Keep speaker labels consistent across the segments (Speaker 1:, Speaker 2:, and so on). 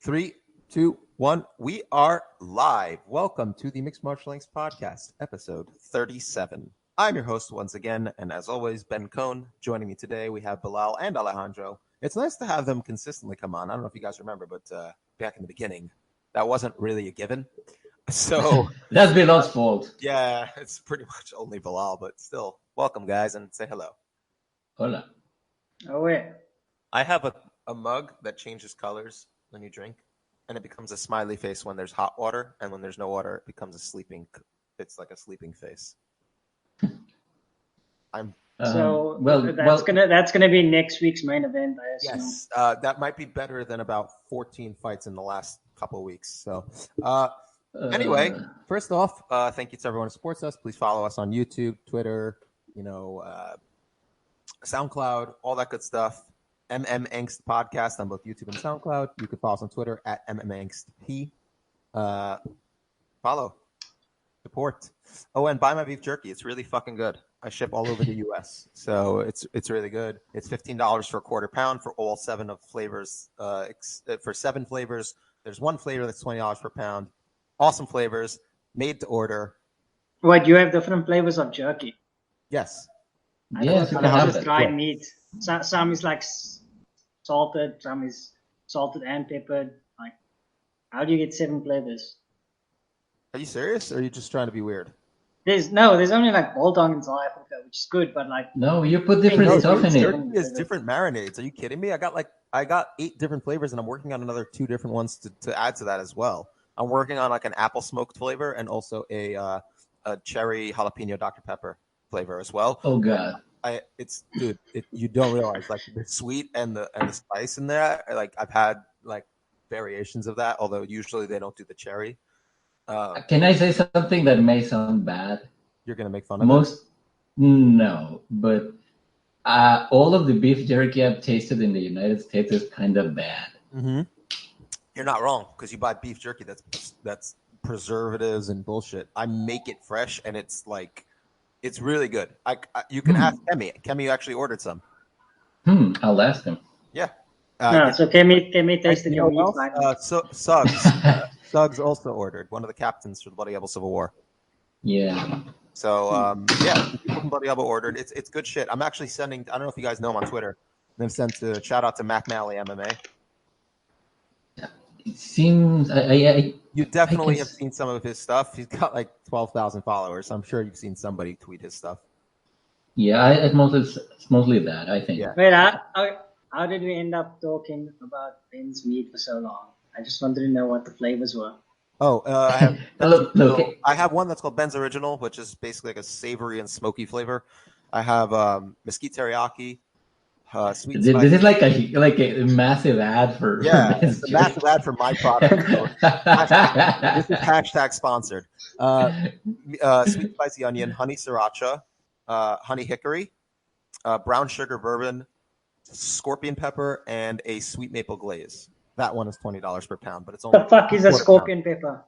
Speaker 1: 3, 2, 1. We are live. Welcome to the Mixed Martial Arts Podcast, episode 37. I'm your host once again, and as always, Ben Cohn. Joining me today, we have Bilal and Alejandro. It's nice to have them consistently come on. I don't know if you guys remember, but back in the beginning, that wasn't really a given. So
Speaker 2: that's Bilal's fault.
Speaker 1: Yeah, it's pretty much only Bilal, but still, welcome, guys, and say hello.
Speaker 2: Hola.
Speaker 3: Oh, wait.
Speaker 1: I have a mug that changes colors when you drink, and it becomes a smiley face when there's hot water, and when there's no water, it becomes it's like a sleeping face.
Speaker 3: That's gonna be next week's main event, I assume.
Speaker 1: Yes, that might be better than about 14 fights in the last couple of weeks. So, anyway, first off, thank you to everyone who supports us. Please follow us on YouTube, Twitter, SoundCloud, all that good stuff. MMAngst podcast on both YouTube and SoundCloud. You can follow us on Twitter at MMAngstP. Follow, support. Oh, and buy my beef jerky. It's really fucking good. I ship all over the U.S., so it's really good. It's $15 for a quarter pound for all 7 of flavors. For 7 flavors, there's one flavor that's $20 per pound. Awesome flavors, made to order.
Speaker 3: What, you have different flavors of jerky?
Speaker 1: Yes.
Speaker 2: Yes,
Speaker 3: it's just dried meat. Some is like salted, some is salted and peppered. Like, how do you get 7 flavors?
Speaker 1: Are you serious, or are you just trying to be weird?
Speaker 3: There's only like biltong in South Africa, which is good, but like
Speaker 2: no, you put different stuff in it.
Speaker 1: Jerky is different marinades. Are you kidding me? I got 8 different flavors, and I'm working on another 2 different ones to add to that as well. I'm working on like an apple smoked flavor and also a cherry jalapeno Dr. Pepper flavor as well.
Speaker 2: Oh god.
Speaker 1: You don't realize like the sweet and the spice in there. Like I've had like variations of that, although usually they don't do the cherry.
Speaker 2: Can I say something that may sound bad?
Speaker 1: You're gonna make fun of it?
Speaker 2: No, but all of the beef jerky I've tasted in the United States is kind of bad.
Speaker 1: Mm-hmm. You're not wrong, because you buy beef jerky that's preservatives and bullshit. I make it fresh, and it's like. It's really good. You can ask Kemi. Kemi actually ordered some.
Speaker 2: I'll ask him.
Speaker 1: Yeah.
Speaker 3: So Kemi tasted your meat.
Speaker 1: Suggs also ordered. One of the captains for the Bloody Elbow Civil War.
Speaker 2: Yeah.
Speaker 1: So people from Bloody Elbow ordered. It's good shit. I'm actually sending. I don't know if you guys know him on Twitter. They've sent a shout out to Mac Malley MMA.
Speaker 2: It seems
Speaker 1: you definitely have seen some of his stuff. He's got like 12,000 followers. So I'm sure you've seen somebody tweet his stuff.
Speaker 2: Yeah, it's mostly that, I think.
Speaker 1: Yeah.
Speaker 3: Wait, how did we end up talking about Ben's meat for so long? I just wanted to know what the flavors were.
Speaker 1: Oh, I have one that's called Ben's Original, which is basically like a savory and smoky flavor. I have mesquite teriyaki. Sweet
Speaker 2: this is like a massive ad for
Speaker 1: it's a massive ad for my product. This is hashtag sponsored. Sweet spicy onion, honey sriracha, honey hickory, brown sugar bourbon, scorpion pepper, and a sweet maple glaze. That one is $20 per pound, but it's only.
Speaker 3: The fuck is a scorpion pepper?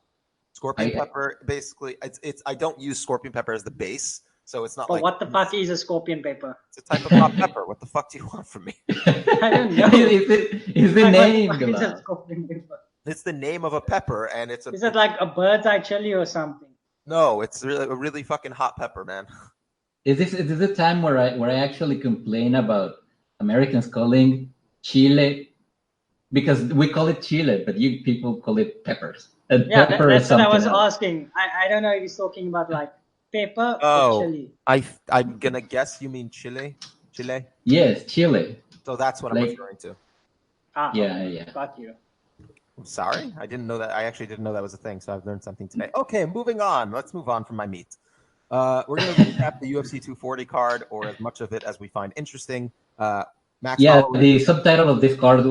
Speaker 1: Scorpion pepper, basically, it's. I don't use scorpion pepper as the base. So it's not
Speaker 3: but
Speaker 1: like.
Speaker 3: What the fuck is a scorpion pepper?
Speaker 1: It's a type of hot pepper. What the fuck do you want from me?
Speaker 3: I don't know.
Speaker 2: Is the name?
Speaker 3: What is a scorpion pepper?
Speaker 1: It's the name of a pepper, and it's a.
Speaker 3: Is it like a bird's eye chili or something?
Speaker 1: No, it's really a really fucking hot pepper, man.
Speaker 2: Is this a time where I actually complain about Americans calling chile, because we call it chile, but you people call it peppers. And
Speaker 3: yeah,
Speaker 2: pepper
Speaker 3: that's
Speaker 2: is
Speaker 3: what I was
Speaker 2: else.
Speaker 3: asking. I don't know if he's talking about like pepper
Speaker 1: or
Speaker 3: chili.
Speaker 1: I'm gonna guess you mean chile.
Speaker 2: Yes, chile.
Speaker 1: So that's what I'm referring to.
Speaker 2: Yeah.
Speaker 3: Got you.
Speaker 1: I'm sorry, I didn't know that. I actually didn't know that was a thing. So I've learned something today. Okay, moving on. Let's move on from my meat. We're gonna recap the UFC 240 card, or as much of it as we find interesting. Max Holloway.
Speaker 2: The subtitle of this card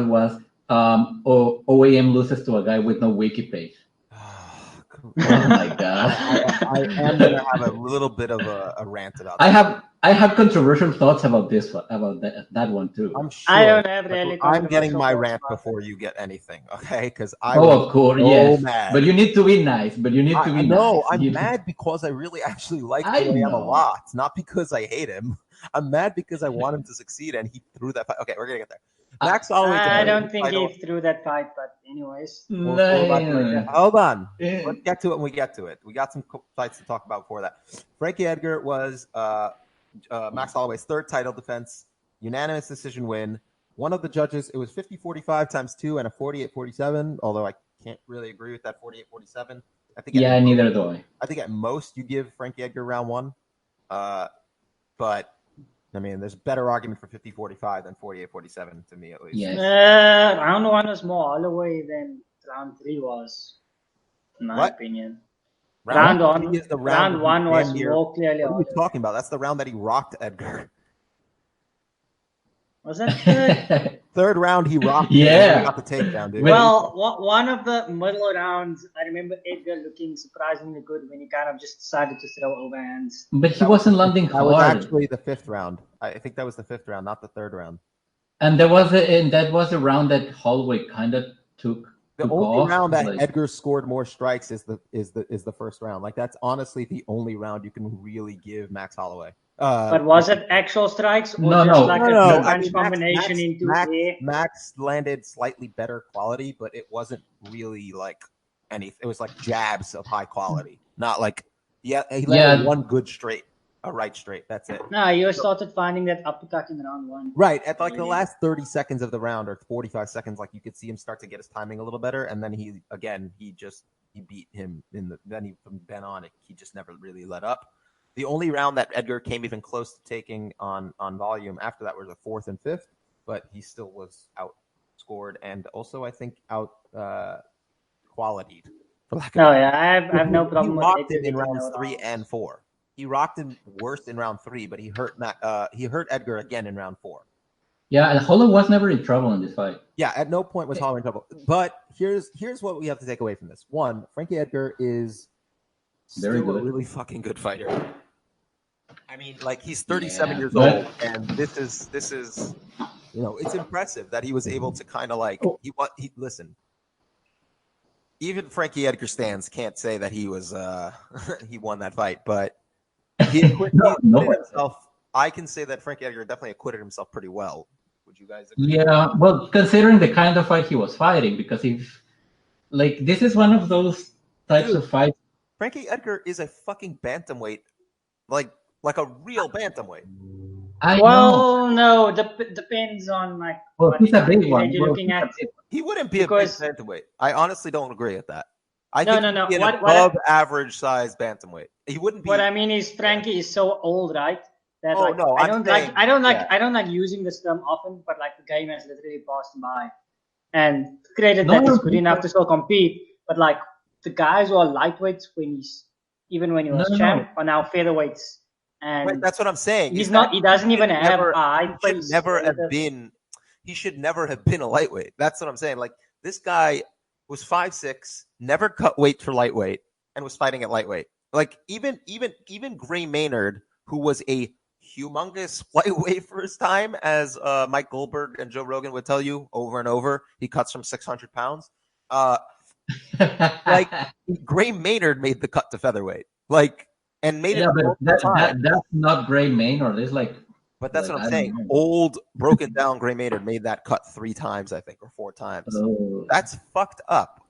Speaker 2: was OAM loses to a guy with no wiki page. Oh my god!
Speaker 1: I am gonna have a little bit of a rant about
Speaker 2: that. I have controversial thoughts about this one, about that one too.
Speaker 1: I'm sure.
Speaker 3: I don't have really.
Speaker 1: I'm getting my rant before you get anything, okay? Because
Speaker 2: of course,
Speaker 1: so
Speaker 2: yes.
Speaker 1: mad.
Speaker 2: But you need to be nice.
Speaker 1: No, I'm mad because I really actually like OAM a lot, not because I hate him. I'm mad because I want him to succeed, and he threw that. Okay, we're gonna get there. Max Holloway.
Speaker 3: I don't think he threw that fight, but anyways.
Speaker 1: Hold on. Let's get to it when we get to it. We got some fights to talk about before that. Frankie Edgar was Max Holloway's third title defense, unanimous decision win. One of the judges, it was 50-45 times 2 and a 48-47, although I can't really agree with that 48-47. I think
Speaker 2: neither do I.
Speaker 1: I think at most you give Frankie Edgar round 1. But I mean, there's a better argument for 50-45 than 48-47 to me, at least.
Speaker 2: Yes.
Speaker 3: Round 1 was more Holloway than round 3 was, in my opinion. Round 1 was more clearly.
Speaker 1: What are you talking about? That's the round that he rocked Edgar.
Speaker 3: Was that third?
Speaker 1: Third round, he rocked.
Speaker 2: Yeah.
Speaker 1: He got the takedown, dude.
Speaker 3: Well, one of the middle rounds, I remember Edgar looking surprisingly good when he kind of just decided to throw overhands.
Speaker 2: But he wasn't landing hard.
Speaker 1: That was actually the 5th round. I think that was the 5th round, not the 3rd round.
Speaker 2: And that was a round that Holloway kind of took.
Speaker 1: The only round that Edgar scored more strikes is the first round. Like, that's honestly the only round you can really give Max Holloway.
Speaker 3: But was it actual strikes or
Speaker 2: no,
Speaker 3: just like a
Speaker 1: punch
Speaker 3: combination into air?
Speaker 1: Max landed slightly better quality, but it wasn't really like anything. It was like jabs of high quality, not like he landed one good straight, a right straight. That's it.
Speaker 3: No, you started finding that uppercut in round 1.
Speaker 1: Right at like the last 30 seconds of the round or 45 seconds, like you could see him start to get his timing a little better, and then he beat him from then on. He just never really let up. The only round that Edgar came even close to taking on volume after that was the 4th and 5th, but he still was outscored and also I think out qualityed.
Speaker 3: I have no problem.
Speaker 1: He rocked him in rounds 3 and 4. He rocked him worse in round 3, but he hurt Edgar again in round 4.
Speaker 2: Yeah, and Holloway was never in trouble in this fight.
Speaker 1: Yeah, at no point was Holloway in trouble. But here's what we have to take away from this. One, Frankie Edgar is still a really fucking good fighter. I mean, like, he's 37 years old, and this is it's impressive that he was able to kind of like listen. Even Frankie Edgar stands can't say that he was he won that fight, but he acquitted himself. I can say that Frankie Edgar definitely acquitted himself pretty well. Would you guys agree?
Speaker 2: Yeah, well, considering the kind of fight he was fighting, because this is one of those types of fights.
Speaker 1: Frankie Edgar is a fucking bantamweight, like a real bantamweight.
Speaker 3: No, depends on
Speaker 2: he's a big one.
Speaker 3: You're looking at.
Speaker 1: He wouldn't be a big bantamweight. I honestly don't agree with that. I
Speaker 3: think
Speaker 1: he'd be an above average size bantamweight. He wouldn't be.
Speaker 3: What I mean is Frankie is so old, right? That I don't like using this term often, but like the game has literally passed him by. And credit that he's good enough to still compete, but like the guys who are lightweights when he was champ are now featherweights. And
Speaker 1: that's what I'm saying.
Speaker 3: He's not. He doesn't even have a height.
Speaker 1: He should never have been a lightweight. That's what I'm saying. Like, this guy was 5'6", never cut weight for lightweight, and was fighting at lightweight. Like, even Gray Maynard, who was a humongous lightweight for his time, as Mike Goldberg and Joe Rogan would tell you over and over, he cuts from 600 pounds. Like, Gray Maynard made the cut to featherweight. Like. And made it.
Speaker 2: That's not Gray Maynard. It's like.
Speaker 1: But that's what I'm saying. Old, broken down Gray Maynard made that cut 3 times, I think, or 4 times.
Speaker 2: Oh.
Speaker 1: That's fucked up.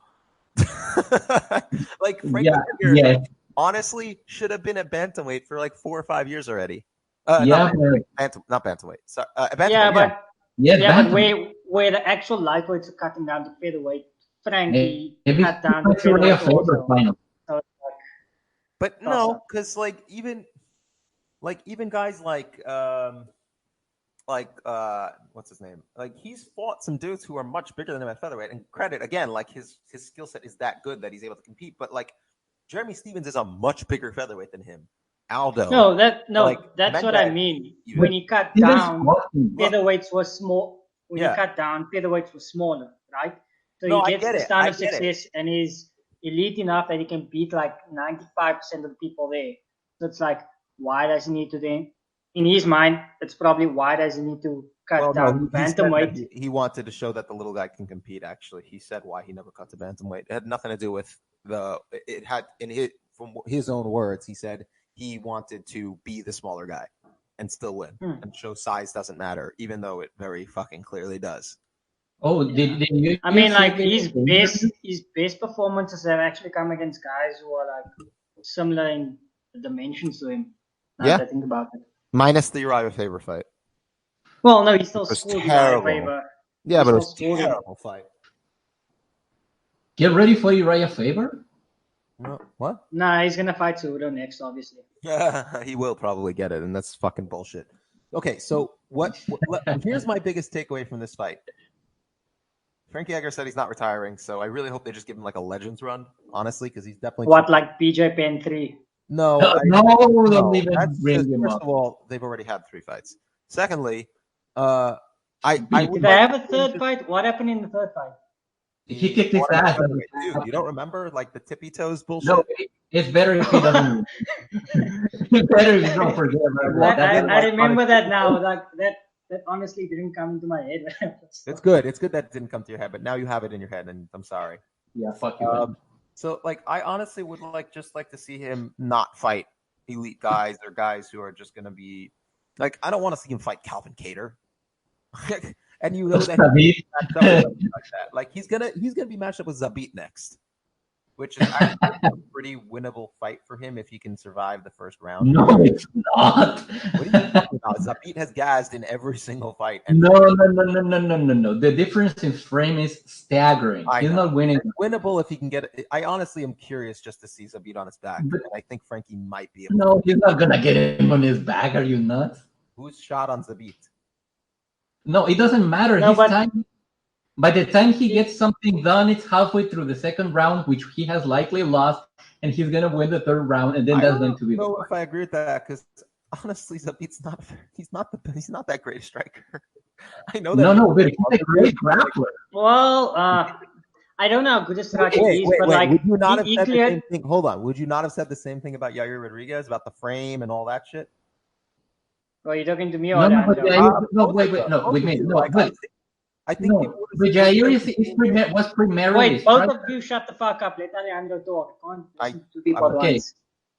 Speaker 1: Like, Frankie Edgar, honestly, should have been a bantamweight for like 4 or 5 years already. Not bantamweight. Sorry, bantamweight.
Speaker 3: But where the actual lightweights are cutting down to featherweight, Frankie cut down to featherweight.
Speaker 1: But no, because even guys like what's his name? Like, he's fought some dudes who are much bigger than him at featherweight. And credit again, like his skill set is that good that he's able to compete. But like, Jeremy Stephens is a much bigger featherweight than him. Aldo.
Speaker 3: That's what I mean. When he cut down, featherweights were small. When he cut down, featherweights were smaller, right? So he gets the stand of success and he's elite enough that he can beat like 95% of the people there. So it's like, why does he need to then? In his mind, it's probably why does he need to cut down bantamweight?
Speaker 1: He wanted to show that the little guy can compete. Actually, he said why he never cut to bantamweight. It had nothing to do with from his own words. He said he wanted to be the smaller guy. and still win and show size doesn't matter, even though it very fucking clearly does.
Speaker 2: Oh, did you?
Speaker 3: I mean, like his best performances have actually come against guys who are like similar in dimensions to him. Now that I think about it.
Speaker 1: Minus the Uriah Faber fight.
Speaker 3: Well, no, he still scored Uriah Faber.
Speaker 1: Yeah, but it was a terrible fight.
Speaker 2: Get ready for Uriah Faber?
Speaker 1: No, what?
Speaker 3: Nah, he's gonna fight Cejudo next, obviously.
Speaker 1: Yeah, he will probably get it, and that's fucking bullshit. Okay, so here's my biggest takeaway from this fight. Frankie Edgar said he's not retiring, so I really hope they just give him like a Legends run, honestly, because he's definitely
Speaker 3: like BJ Penn 3.
Speaker 1: No,
Speaker 2: don't even bring him
Speaker 1: first
Speaker 2: up.
Speaker 1: of all, they've already had 3 fights. Secondly,
Speaker 3: did they have a third fight? What happened in the third fight?
Speaker 2: He kicked his ass.
Speaker 1: Dude, you don't remember like the tippy toes bullshit?
Speaker 2: No, it's better if he doesn't. It's better if you don't forget about that.
Speaker 3: I remember that now. Like that honestly didn't come into my head.
Speaker 1: It's good. It's good that it didn't come to your head, but now you have it in your head, and I'm sorry.
Speaker 2: Yeah, fuck you.
Speaker 1: So, like, I honestly would like to see him not fight elite guys or guys who are just going to be like. I don't want to see him fight Calvin Kattar, and you know that like he's gonna be matched up with Zabit next, which is actually a pretty winnable fight for him if he can survive the first round.
Speaker 2: No, it's not.
Speaker 1: What are you talking about? Zabit has gassed in every single fight.
Speaker 2: No. The difference in frame is staggering. He's not winning.
Speaker 1: It's winnable if he can get it. I honestly am curious just to see Zabit on his back. And I think Frankie might be able
Speaker 2: No, he's not going to get him on his back. Are you nuts?
Speaker 1: Who's shot on Zabit?
Speaker 2: No, it doesn't matter.
Speaker 3: No,
Speaker 2: by the time he gets something done, it's halfway through the second round, which he has likely lost, and he's going to win the third round, and then that's going to be.
Speaker 1: I don't know if I agree with that, because honestly, Zabit's he's not that great a striker. I know that.
Speaker 2: No, but he's a great grappler.
Speaker 3: Well, I don't know how good a striker he is, but like,
Speaker 1: would you not have said the same thing? Hold on, would you not have said the same thing about Yair Rodriguez about the frame and all that shit?
Speaker 3: Well, you're talking to me or
Speaker 2: wait. I think but Jair was primarily.
Speaker 3: Wait, both of you shut the fuck up. Let Alejandro talk.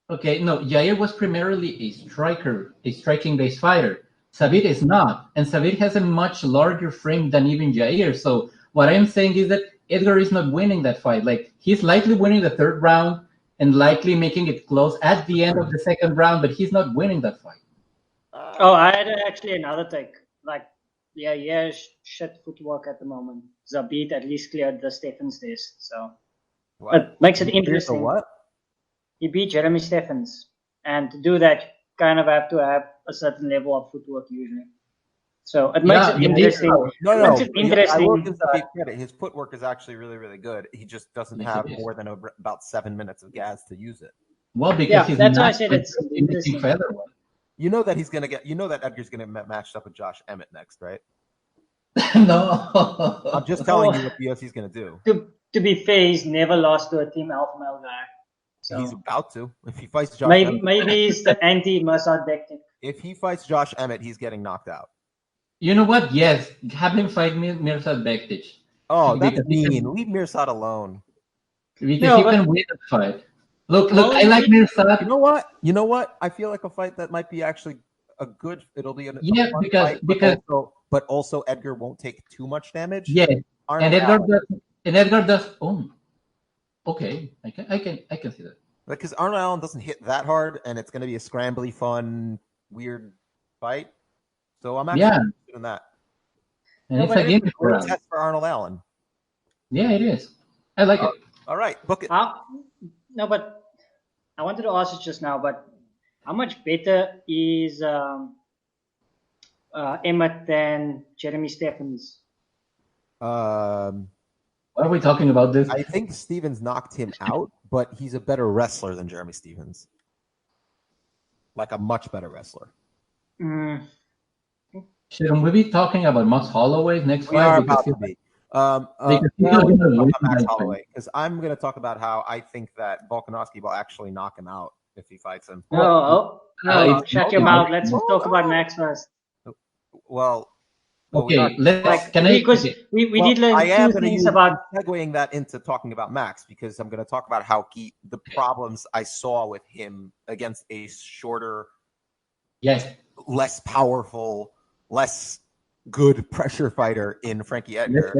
Speaker 2: Okay, no, Jair was primarily a striker, a striking-based fighter. Zabit is not, and Zabit has a much larger frame than even Jair. So what I'm saying is that Edgar is not winning that fight. Like, he's likely winning the third round and likely making it close at the end of the second round, but he's not winning that fight.
Speaker 3: I had actually another take. Like, shit footwork at the moment. Zabit at least cleared the Stephens test, so it makes it interesting.
Speaker 1: What?
Speaker 3: He beat Jeremy Stephens, and to do that, you kind of have to have a certain level of footwork usually. So it makes it interesting.
Speaker 1: No. I will give Zabit credit. His footwork is actually really, really good. He just doesn't have more than about 7 minutes of gas to use it.
Speaker 2: Well, because
Speaker 3: that's why I said it's interesting.
Speaker 1: You know that Edgar's gonna get matched up with Josh Emmett next, right?
Speaker 2: No.
Speaker 1: I'm just telling you what the UFC's gonna do.
Speaker 3: To be fair, he's never lost to a Team Alpha Male guy. So
Speaker 1: he's about to. If he fights Josh
Speaker 3: maybe he's the anti-Mirsad Bektic.
Speaker 1: If he fights Josh Emmett, he's getting knocked out.
Speaker 2: You know what? Yes. Have him fight Mirsad Bektic.
Speaker 1: Oh, that's mean. Leave Mirsad alone.
Speaker 2: Because he can win the fight. Look, I like Mirsad.
Speaker 1: You know what? I feel like a fight that might be actually a good. It'll be
Speaker 2: because
Speaker 1: but also Edgar won't take too much damage.
Speaker 2: Yeah, and Edgar does. Oh, okay. I can see that.
Speaker 1: Because Arnold Allen doesn't hit that hard, and it's going to be a scrambly, fun, weird fight. So I'm actually interested in that.
Speaker 2: And it's a game
Speaker 1: test for Arnold Allen.
Speaker 2: Yeah, it is. I like it.
Speaker 1: All right, book it.
Speaker 3: No, but I wanted to ask it just now, but how much better is Emmett than Jeremy Stephens?
Speaker 2: Why are we talking about this?
Speaker 1: I think Stephens knocked him out, but he's a better wrestler than Jeremy Stephens. Like a much better wrestler.
Speaker 2: Shouldn't we be talking about Max Holloway's next fight?
Speaker 1: We are about to be. Max Holloway, because I'm going to talk about how I think that Volkanovski will actually knock him out if he fights him.
Speaker 3: No, shut your mouth. Let's talk about Max first.
Speaker 1: Well,
Speaker 2: okay.
Speaker 3: We did learn two things about
Speaker 1: segueing that into talking about Max, because I'm going to talk about how the problems I saw with him against a shorter, less powerful, less good pressure fighter in Frankie Edgar.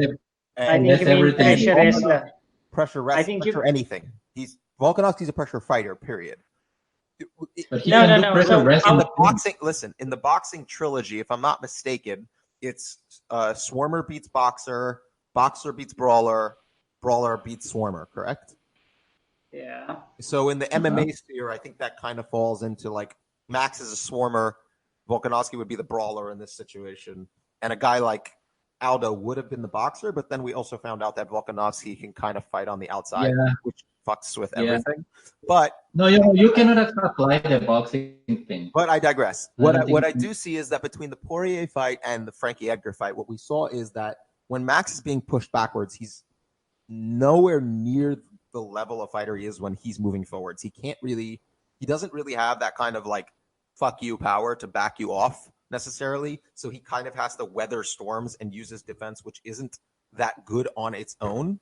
Speaker 3: I think you mean pressure wrestler.
Speaker 1: Pressure wrestler, pressure anything. Volkanovski's a pressure fighter, period.
Speaker 3: No. So
Speaker 1: in the boxing, in the boxing trilogy, if I'm not mistaken, it's Swarmer beats Boxer, Boxer beats Brawler, Brawler beats Swarmer, correct?
Speaker 3: Yeah.
Speaker 1: So in the MMA sphere, I think that kind of falls into like Max is a Swarmer, Volkanovski would be the Brawler in this situation, and a guy like Aldo would have been the Boxer, but then we also found out that Volkanovski can kind of fight on the outside, which fucks with everything. But
Speaker 2: no, you cannot apply the boxing thing.
Speaker 1: But I digress. What I do see is that between the Poirier fight and the Frankie Edgar fight, what we saw is that when Max is being pushed backwards, he's nowhere near the level of fighter he is when he's moving forwards. He doesn't really have that kind of like fuck you power to back you off necessarily. So he kind of has to weather storms and use his defense, which isn't that good on its own.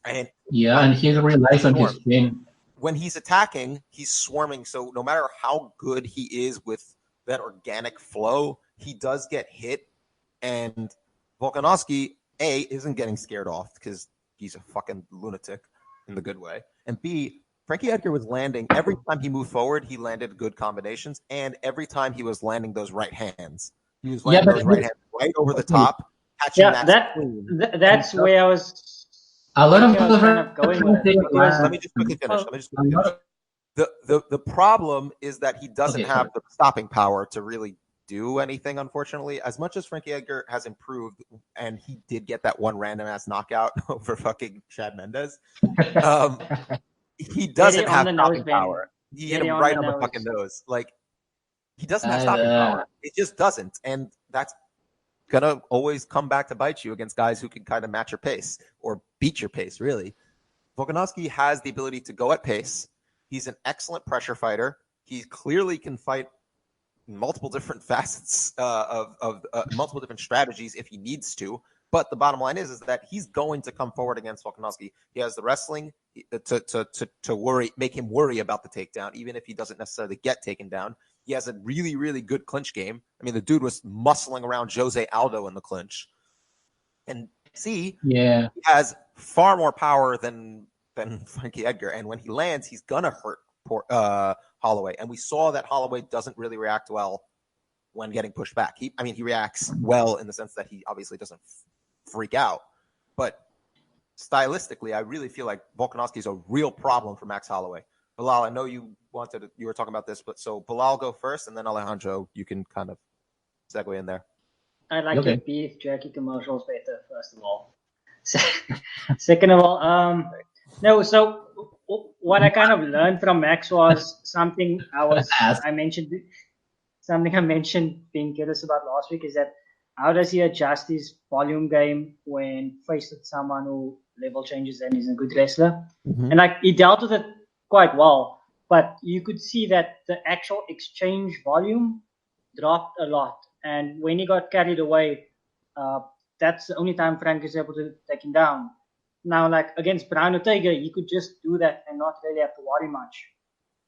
Speaker 1: And
Speaker 2: he relies on his chin.
Speaker 1: When he's attacking, he's swarming. So no matter how good he is with that organic flow, he does get hit. And Volkanovski, A, isn't getting scared off because he's a fucking lunatic in the good way. And B, Frankie Edgar was landing every time he moved forward, he landed good combinations. And every time he was landing those right hands, he was landing those right hands right over the top.
Speaker 3: That's where I was.
Speaker 2: A lot of people
Speaker 3: are going with it.
Speaker 1: Let me just quickly finish. The problem is that he doesn't have the stopping power to really do anything, unfortunately. As much as Frankie Edgar has improved, and he did get that one random ass knockout over fucking Chad Mendes, he doesn't have stopping power. He hit him right on the fucking nose. Like, he doesn't have stopping power. It just doesn't. And that's gonna always come back to bite you against guys who can kind of match your pace or beat your pace, really. Volkanovski has the ability to go at pace. He's an excellent pressure fighter. He clearly can fight multiple different facets of multiple different strategies if he needs to. But the bottom line is that he's going to come forward against Volkanovski. He has the wrestling to make him worry about the takedown, even if he doesn't necessarily get taken down. He has a really, really good clinch game. I mean, the dude was muscling around Jose Aldo in the clinch. And he has far more power than Frankie Edgar. And when he lands, he's going to hurt Holloway. And we saw that Holloway doesn't really react well when getting pushed back. He reacts well in the sense that he obviously doesn't freak out. But stylistically, I really feel like Volkanovski is a real problem for Max Holloway. Bilal, I know you were talking about this, but so Bilal go first, and then Alejandro, you can kind of segue in there.
Speaker 3: I like the beef jerky commercials better, first of all. Second of all, so what I kind of learned from Max was something I mentioned being curious about last week, is that how does he adjust his volume game when faced with someone who level changes and is a good wrestler? Mm-hmm. And like, he dealt with it quite well, but you could see that the actual exchange volume dropped a lot. And when he got carried away, that's the only time Frank is able to take him down. Now, like against Brian Ortega, he could just do that and not really have to worry much.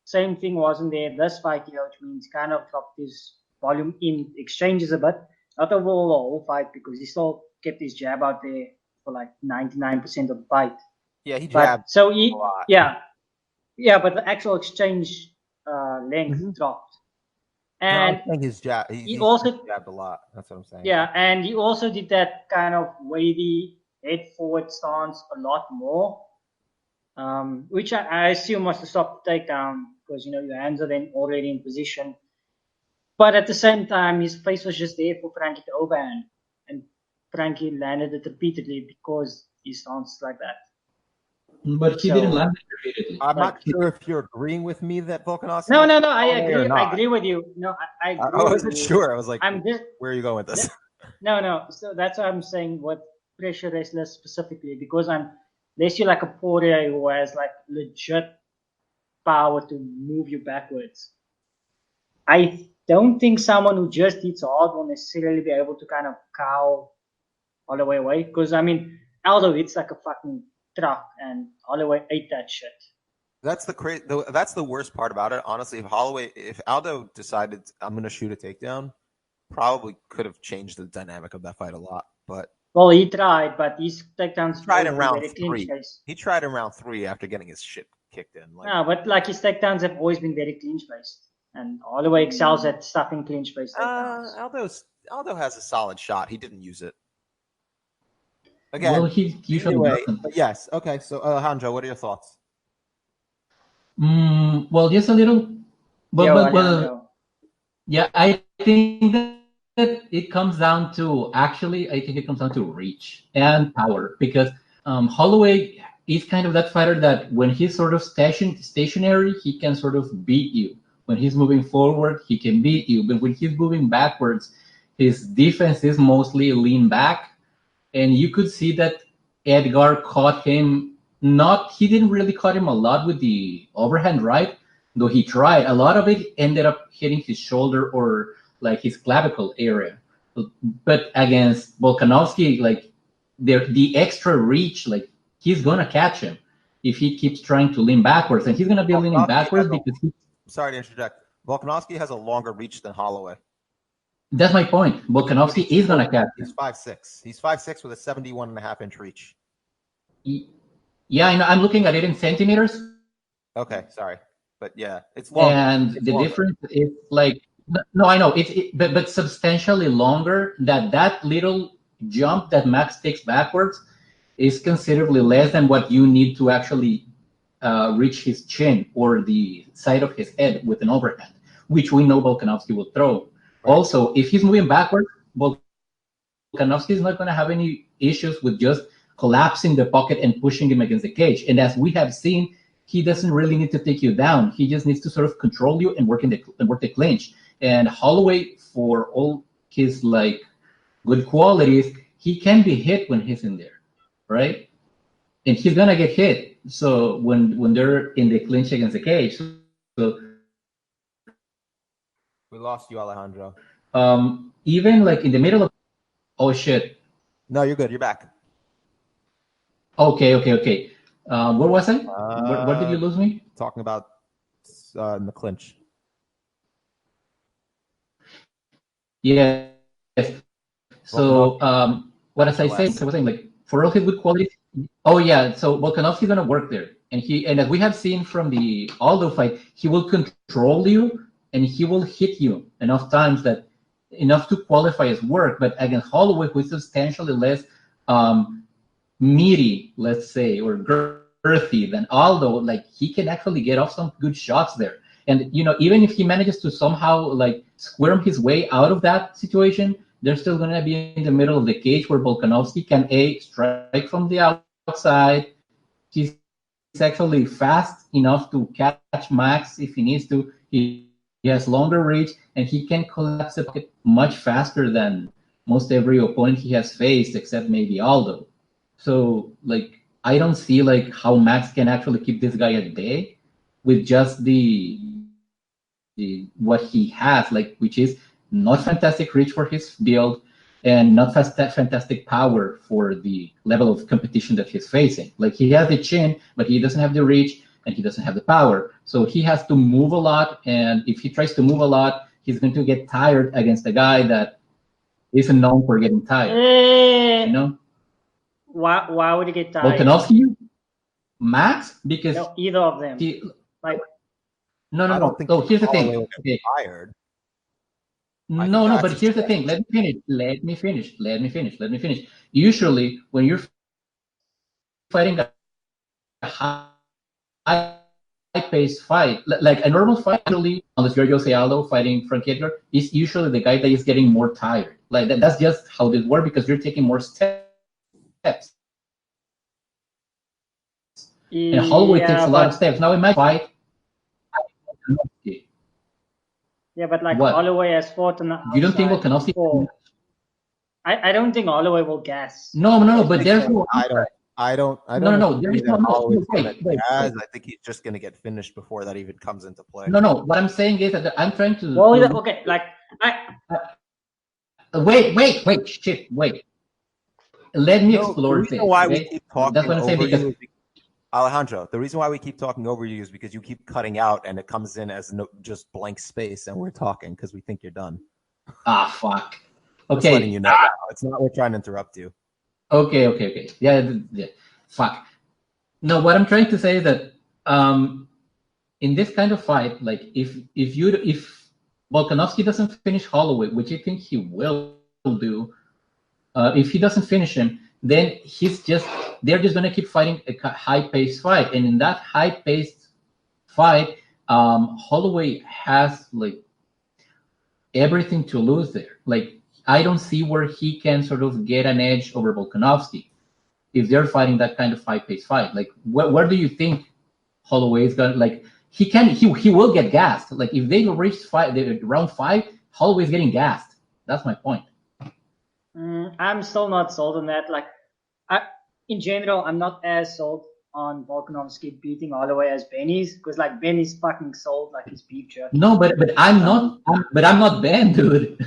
Speaker 3: Same thing wasn't there this fight here, which means kind of dropped his volume in exchanges a bit. Not overall the whole fight, because he still kept his jab out there for like 99% of the fight.
Speaker 1: Yeah, he jabbed
Speaker 3: a lot. Yeah, but the actual exchange length dropped. And
Speaker 1: I think his jab,
Speaker 3: he also
Speaker 1: jabbed a lot. That's what I'm saying.
Speaker 3: Yeah, and he also did that kind of wavy head forward stance a lot more, which I assume was to stop the takedown, because your hands are then already in position. But at the same time, his face was just there for Frankie to overhand, and Frankie landed it repeatedly because he stance like that.
Speaker 2: But he didn't land it repeatedly.
Speaker 1: I'm not sure if you're agreeing with me that Volkanovski.
Speaker 3: No, I agree. I agree with you. No, I agree.
Speaker 1: I wasn't sure. I was like, where are you going with this?
Speaker 3: No. So that's what I'm saying. What pressure wrestlers specifically, because unless you're like a Poirier who has like legit power to move you backwards, I don't think someone who just hits hard will necessarily be able to kind of cow Holloway away. Because Aldo hits like a fucking truck, and Holloway ate that shit.
Speaker 1: That's the worst part about it. Honestly, if Aldo decided I'm going to shoot a takedown, probably could have changed the dynamic of that fight a lot. But
Speaker 3: well, he tried, but his takedowns
Speaker 1: tried in round 3. He tried in round 3 after getting his shit kicked in.
Speaker 3: But like his takedowns have always been very clinch based, and Holloway excels at stuffing clinch based takedowns.
Speaker 1: Aldo has a solid shot. He didn't use it. Again,
Speaker 2: well, he usually doesn't.
Speaker 1: But yes. Okay. So, Hanjo, what are your thoughts?
Speaker 2: Well, just a little. Yeah, I think that it comes down to reach and power, because Holloway is kind of that fighter that when he's sort of stationary, he can sort of beat you. When he's moving forward, he can beat you. But when he's moving backwards, his defense is mostly lean back. And you could see that Edgar caught him. He didn't really caught him a lot with the overhand right, though he tried. A lot of it ended up hitting his shoulder or like his clavicle area. But against Volkanovski, like the extra reach, like he's gonna catch him if he keeps trying to lean backwards, and he's gonna be leaning backwards because
Speaker 1: sorry to interject. Volkanovski has a longer reach than Holloway.
Speaker 2: That's my point. Volkanovski is gonna catch him.
Speaker 1: He's 5'6". He's 5'6" with a 71.5-inch reach.
Speaker 2: Yeah, I know. I'm looking at it in centimeters.
Speaker 1: Okay, sorry, but yeah, it's long.
Speaker 2: And the difference is like no, I know but substantially longer. That little jump that Max takes backwards is considerably less than what you need to actually reach his chin or the side of his head with an overhand, which we know Volkanovski will throw. Right. Also, if he's moving backwards, Volkanovski is not going to have any issues with just collapsing the pocket and pushing him against the cage. And as we have seen, he doesn't really need to take you down. He just needs to sort of control you and work the clinch. And Holloway, for all his like good qualities, he can be hit when he's in there, right? And he's gonna get hit. So when they're in the clinch against the cage, so
Speaker 1: we lost you, Alejandro.
Speaker 2: Even like in the middle of, oh shit.
Speaker 1: No, you're good. You're back.
Speaker 2: Okay. Where was I? Where did you lose me?
Speaker 1: Talking about in the clinch.
Speaker 2: Yes. So what as I say, so I was saying like for all his good qualities. Oh yeah. So Volkanovski's gonna work there, and as we have seen from the Aldo fight, he will control you and he will hit you enough times enough to qualify his work. But against Holloway, who is substantially less meaty, let's say, or girthy than Aldo, like he can actually get off some good shots there. And even if he manages to somehow like squirm his way out of that situation, they're still gonna be in the middle of the cage where Volkanovski can strike from the outside. He's actually fast enough to catch Max if he needs to. He has longer reach and he can collapse the pocket much faster than most every opponent he has faced, except maybe Aldo. So like I don't see like how Max can actually keep this guy at bay with just the what he has, like, which is not fantastic reach for his build and not fantastic power for the level of competition that he's facing. Like he has the chin, but he doesn't have the reach and he doesn't have the power. So he has to move a lot, and if he tries to move a lot, he's going to get tired against a guy that isn't known for getting tired.
Speaker 3: Why would he get tired?
Speaker 2: Volkanovski? Max? Because
Speaker 3: no, either of them.
Speaker 2: No. Oh, here's the thing. Okay.
Speaker 1: Tired.
Speaker 2: No, but here's the thing. Let me finish. Usually, when you're fighting a high-paced fight, like a normal fight, usually, unless you're Jose Aldo fighting Frankie Edgar, is usually the guy that is getting more tired. Like that's just how this works because you're taking more steps. And Holloway takes a lot of steps. Now in my fight,
Speaker 3: yeah, but like Holloway has fought on the outside.
Speaker 2: You don't think Volkanovski?
Speaker 3: I don't think Holloway will gas.
Speaker 2: No, but there's no.
Speaker 1: I don't.
Speaker 2: No. There's no.
Speaker 1: Wait. I think he's just gonna get finished before that even comes into play.
Speaker 2: No. What I'm saying is that I'm trying to.
Speaker 3: Well, okay, like
Speaker 2: Wait. Shit, wait. Let me explore this.
Speaker 1: Why we keep talking?
Speaker 2: That's what I'm saying because
Speaker 1: Alejandro, the reason why we keep talking over you is because you keep cutting out and it comes in as just blank space and we're talking because we think you're done.
Speaker 2: Fuck.
Speaker 1: Okay. Just letting you know. It's not we're trying to interrupt you.
Speaker 2: Okay. Yeah. Fuck. No, what I'm trying to say is that in this kind of fight, like if Volkanovski doesn't finish Holloway, which I think he will do, if he doesn't finish him, then they're just gonna keep fighting a high-paced fight, and in that high-paced fight, Holloway has like everything to lose there. Like I don't see where he can sort of get an edge over Volkanovski if they're fighting that kind of high-paced fight. Like where do you think Holloway is gonna like? He will get gassed. Like if they reach round 5, Holloway's getting gassed. That's my point.
Speaker 3: I'm still not sold on that. Like, in general, I'm not as sold on Volkanovski beating Holloway as Benny's, because like Benny's fucking sold like his beef jerky.
Speaker 2: No, but I'm not. I'm not Ben, dude.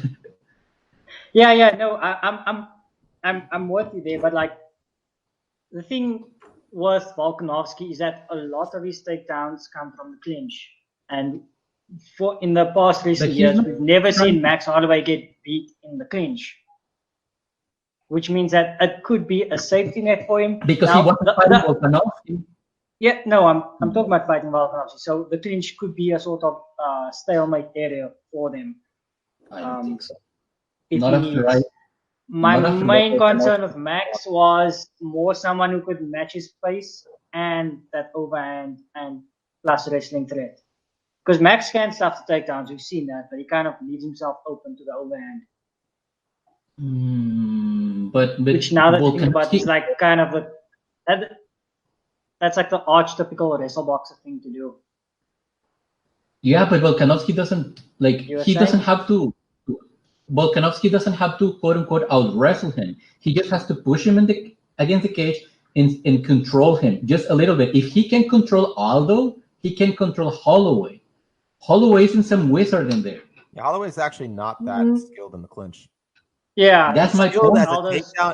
Speaker 3: Yeah. No, I'm with you there, but like the thing with Volkanovski is that a lot of his takedowns come from the clinch, and in the past recent years, we've never seen Max Holloway get beat in the clinch. Which means that it could be a safety net for him.
Speaker 2: Because he wasn't fighting Volkanovski.
Speaker 3: Yeah, no, I'm talking about fighting Volkanovski. So the clinch could be a sort of stalemate area for them.
Speaker 2: I don't think so.
Speaker 3: My main concern with Max was more someone who could match his pace and that overhand and plus wrestling threat. Because Max can stuff the takedowns, we've seen that, but he kind of leaves himself open to the overhand.
Speaker 2: But
Speaker 3: which now that you think about it, is like kind of that's like the archetypical wrestle boxer thing to do.
Speaker 2: Yeah, but Volkanovski doesn't doesn't have to. Volkanovski doesn't have to quote unquote out wrestle him. He just has to push him against the cage and control him just a little bit. If he can control Aldo, he can control Holloway. Holloway isn't some wizard in there.
Speaker 1: Yeah, Holloway's actually not that skilled in the clinch.
Speaker 3: Yeah,
Speaker 2: that's my point.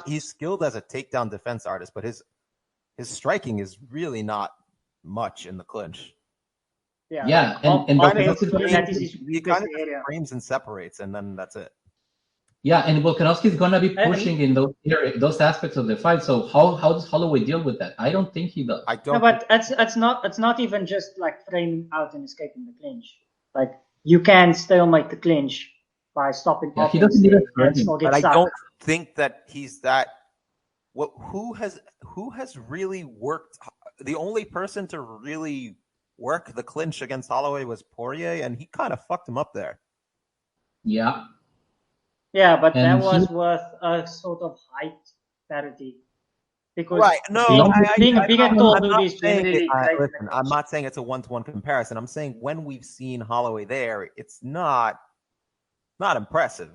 Speaker 1: He's skilled as a takedown defense artist, but his striking is really not much in the clinch.
Speaker 2: Yeah, and
Speaker 1: he kind of frames and separates, and then that's it.
Speaker 2: Yeah, and Volkanovski is gonna be pushing in those aspects of the fight. So how does Holloway deal with that? I don't think he does.
Speaker 3: No, but it's not even just like framing out and escaping the clinch. Like you can stalemate the clinch by stopping.
Speaker 2: Yeah, he doesn't even
Speaker 1: but I don't think that he's that. Who has really worked? The only person to really work the clinch against Holloway was Poirier, and he kind of fucked him up there.
Speaker 2: Yeah.
Speaker 3: Yeah, but that was with a sort of height parity. Because being a tall dude is generally
Speaker 1: listen, I'm not saying it's a 1-to-1 comparison. I'm saying when we've seen Holloway there, it's not impressive.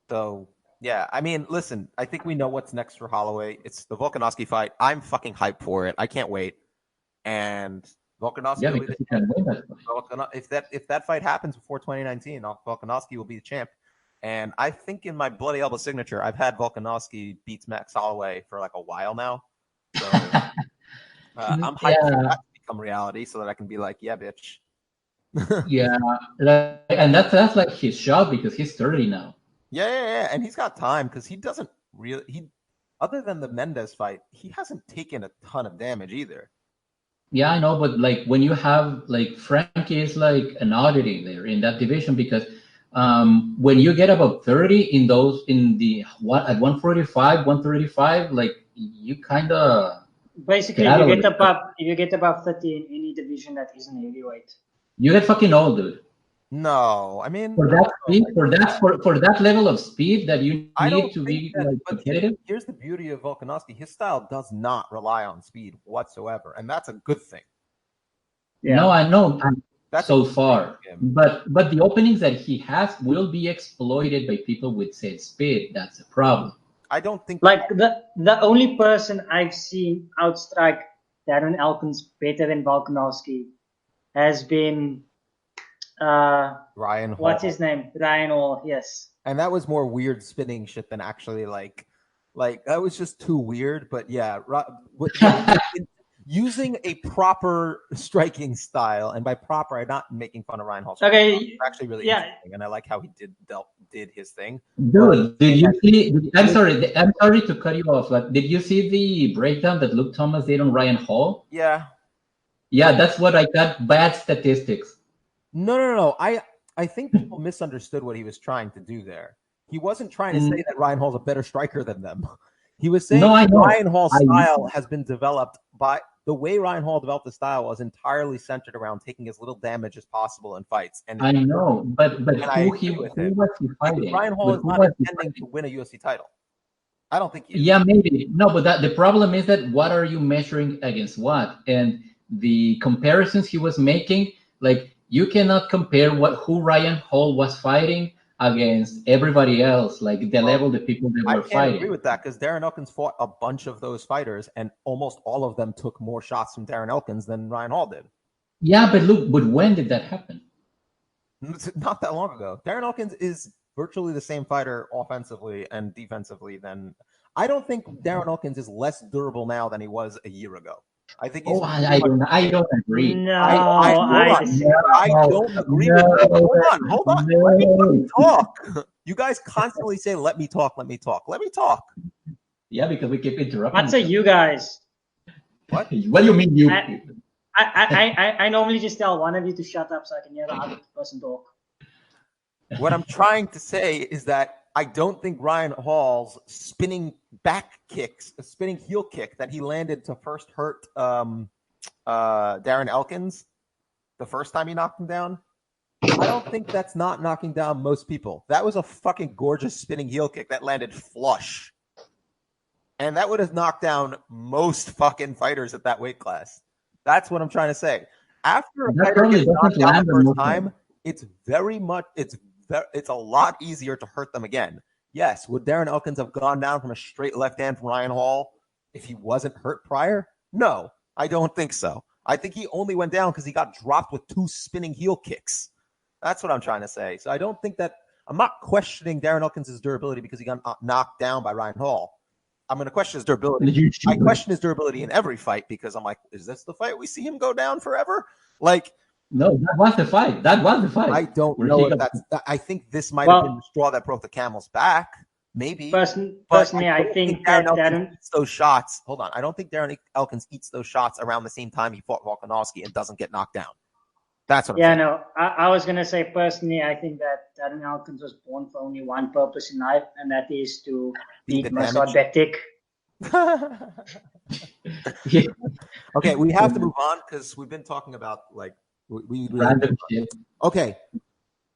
Speaker 1: So, yeah, I mean, listen, I think we know what's next for Holloway. It's the Volkanovski fight. I'm fucking hyped for it. I can't wait. And Volkanovski if that fight happens before 2019, Volkanovski will be the champ. And I think in my bloody elbow signature, I've had Volkanovski beats Max Holloway for like a while now. So I'm hyped for that to become reality so that I can be like, yeah, bitch.
Speaker 2: Yeah, and that's like his shot because he's 30 now.
Speaker 1: Yeah, and he's got time because he doesn't really other than the Mendes fight, he hasn't taken a ton of damage either.
Speaker 2: Yeah, I know, but like when you have like Frankie is like an oddity there in that division because when you get about 30 at 145, 135, like you kind of
Speaker 3: basically you get above 30 in any division that isn't heavyweight.
Speaker 2: You get fucking old, dude.
Speaker 1: No, I mean
Speaker 2: for that speed, for that level of speed that you need to be competitive.
Speaker 1: Here's the beauty of Volkanovski: his style does not rely on speed whatsoever, and that's a good thing.
Speaker 2: Yeah. No, I know. That's so far, but the openings that he has will be exploited by people with said speed. That's a problem.
Speaker 1: I don't think
Speaker 3: like the only person I've seen outstrike Darren Elkins better than Volkanovski has been
Speaker 1: Ryan Hall.
Speaker 3: What's his name? Ryan Hall, yes.
Speaker 1: And that was more weird spinning shit than actually like Like, that was just too weird. But yeah, using a proper striking style, and by proper, I'm not making fun of Ryan Hall.
Speaker 3: Okay,
Speaker 1: it's actually really interesting, and I like how he did his thing.
Speaker 2: Dude, did you see? I'm sorry to cut you off. But did you see the breakdown that Luke Thomas did on Ryan Hall?
Speaker 1: Yeah,
Speaker 2: that's what I got. Bad statistics.
Speaker 1: No. I think people misunderstood what he was trying to do there. He wasn't trying to say that Ryan Hall's a better striker than them. He was saying Ryan Hall's style has been developed by the way Ryan Hall developed the style was entirely centered around taking as little damage as possible in fights. And
Speaker 2: I know, but who was he fighting?
Speaker 1: Ryan Hall is not intending to win a UFC title. I don't think he is.
Speaker 2: Yeah, maybe. No, but the problem is that what are you measuring against what? And the comparisons he was making, like, you cannot compare who Ryan Hall was fighting against everybody else, like the level the people that were fighting.
Speaker 1: I agree with that because Darren Elkins fought a bunch of those fighters, and almost all of them took more shots from Darren Elkins than Ryan Hall did.
Speaker 2: Yeah, but when did that happen?
Speaker 1: Not that long ago. Darren Elkins is virtually the same fighter offensively and defensively than. I don't think Darren Elkins is less durable now than he was a year ago. I think.
Speaker 2: I don't agree.
Speaker 3: No,
Speaker 1: I don't agree with that. Hold on. Let me talk. You guys constantly say, "Let me talk. Let me talk. Let me talk."
Speaker 2: Yeah, because we keep interrupting.
Speaker 3: I'd say you guys.
Speaker 2: What do you mean you?
Speaker 3: I normally just tell one of you to shut up so I can hear the other person talk.
Speaker 1: What I'm trying to say is that I don't think Ryan Hall's spinning heel kick that he landed to first hurt Darren Elkins the first time he knocked him down. I don't think that's not knocking down most people. That was a fucking gorgeous spinning heel kick that landed flush. And that would have knocked down most fucking fighters at that weight class. That's what I'm trying to say. After a fighter gets knocked down the first time, it's a lot easier to hurt them again. Yes, would Darren Elkins have gone down from a straight left hand from Ryan Hall if he wasn't hurt prior? No, I don't think so. I think he only went down because he got dropped with 2 spinning heel kicks. That's what I'm trying to say. So I don't think that – I'm not questioning Darren Elkins' durability because he got knocked down by Ryan Hall. I'm going to question his durability. I question his durability in every fight because I'm like, is this the fight we see him go down forever? Like –
Speaker 2: no, that was the fight.
Speaker 1: I don't know if that's. I think this might have been the straw that broke the camel's back. Maybe.
Speaker 3: Personally, I think
Speaker 1: Darren eats those shots. Hold on, I don't think Darren Elkins eats those shots around the same time he fought Volkanovski and doesn't get knocked down. That's what I'm saying.
Speaker 3: No, I was gonna say personally, I think that Darren Elkins was born for only one purpose in life, and that is to beat Masad Bektik.
Speaker 1: Okay, we have to move on because we've been talking about like. Okay.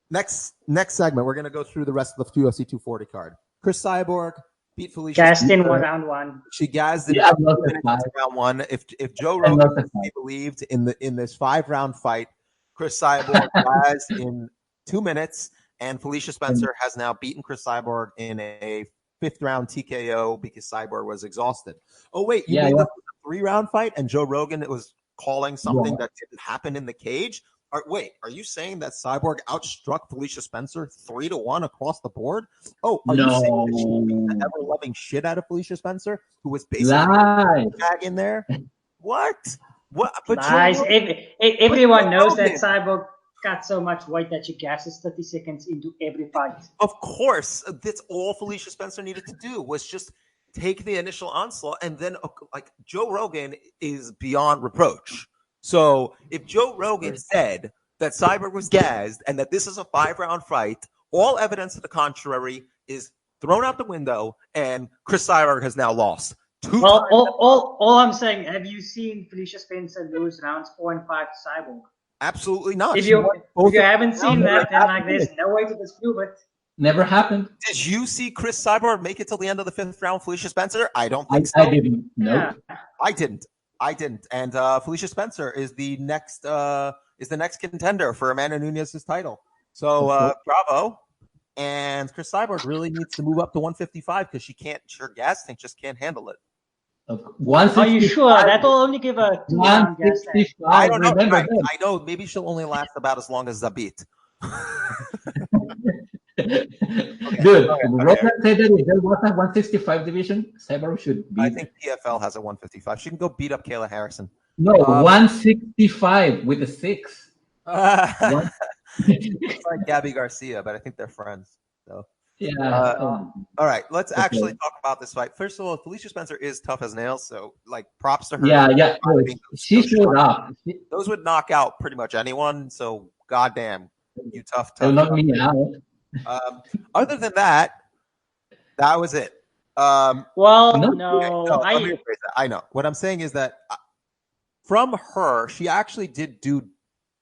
Speaker 1: Next segment, we're going to go through the rest of the UFC 240 card. Cris Cyborg beat Felicia
Speaker 3: Spencer. round one.
Speaker 1: She gassed it in round one. If Joe Rogan believed in this 5-round fight, Cris Cyborg gassed in 2 minutes, and Felicia Spencer has now beaten Cris Cyborg in a 5th-round TKO because Cyborg was exhausted. Oh wait, you mean this was a 3-round fight, and Joe Rogan was calling something that didn't happen in the cage? Are you saying that Cyborg outstruck Felicia Spencer 3-1 across the board? Oh, are you saying that she beat the ever-loving shit out of Felicia Spencer, who was basically tag in there? What? But
Speaker 3: nice. Everyone knows that Cyborg got so much weight that she gasses 30 seconds into every fight.
Speaker 1: Of course. That's all Felicia Spencer needed to do was just take the initial onslaught, and then like Joe Rogan is beyond reproach. So if Joe Rogan said that Cyborg was gassed and that this is a 5-round fight, all evidence to the contrary is thrown out the window, and Cris Cyborg has now lost.
Speaker 3: All I'm saying, have you seen Felicia Spencer lose rounds 4 and 5 to Cyborg?
Speaker 1: Absolutely not.
Speaker 3: If you haven't seen that, then like there's no way to disprove it.
Speaker 2: Never happened.
Speaker 1: Did you see Cris Cyborg make it till the end of the 5th round, Felicia Spencer? I don't think so.
Speaker 2: I didn't. Nope.
Speaker 1: Yeah. I didn't. And Felicia Spencer is the next contender for Amanda Nunes' title. So bravo. And Cris Cyborg really needs to move up to 155 because her gas tank just can't handle it.
Speaker 3: Are you sure? That'll only give a 2-round gas tank.
Speaker 1: I don't know. I know. Maybe she'll only last about as long as Zabit.
Speaker 2: Dude, Rogan said that if there was a 165 division, Cyborg should be.
Speaker 1: I think PFL has a 155. She can go beat up Kayla Harrison.
Speaker 2: No, 165 with a 6.
Speaker 1: It's like Gabby Garcia, but I think they're friends. So
Speaker 2: yeah.
Speaker 1: All right, let's actually talk about this fight. First of all, Felicia Spencer is tough as nails, so like props to her.
Speaker 2: Yeah. She showed up.
Speaker 1: Those would knock out pretty much anyone. So goddamn, you tough.
Speaker 2: They'll knock me out.
Speaker 1: Other than that was it.
Speaker 3: No.
Speaker 1: I know. What I'm saying is that from her, she actually did do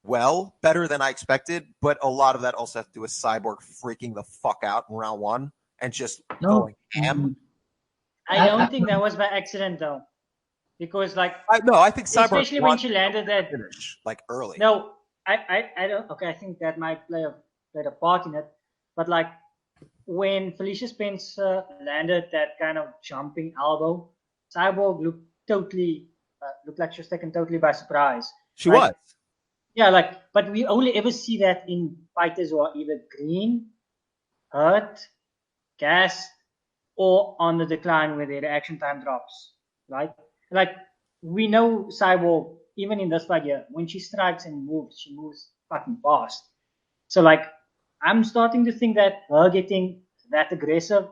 Speaker 1: well, better than I expected, but a lot of that also has to do with Cyborg freaking the fuck out in round 1 and just going ham.
Speaker 3: I don't think that was by accident though, because like I
Speaker 1: think Cyborg,
Speaker 3: especially when she landed that
Speaker 1: finish like early.
Speaker 3: No, I don't. Okay, I think that might play a part in it, but like when Felicia Spencer landed that kind of jumping elbow, Cyborg looked like she was taken totally by surprise.
Speaker 1: She was.
Speaker 3: Yeah, but we only ever see that in fighters who are either green, hurt, gassed, or on the decline where their reaction time drops, right? Like, we know Cyborg, even in this fight here, when she strikes and moves, she moves fucking fast. So, like, I'm starting to think that her getting that aggressive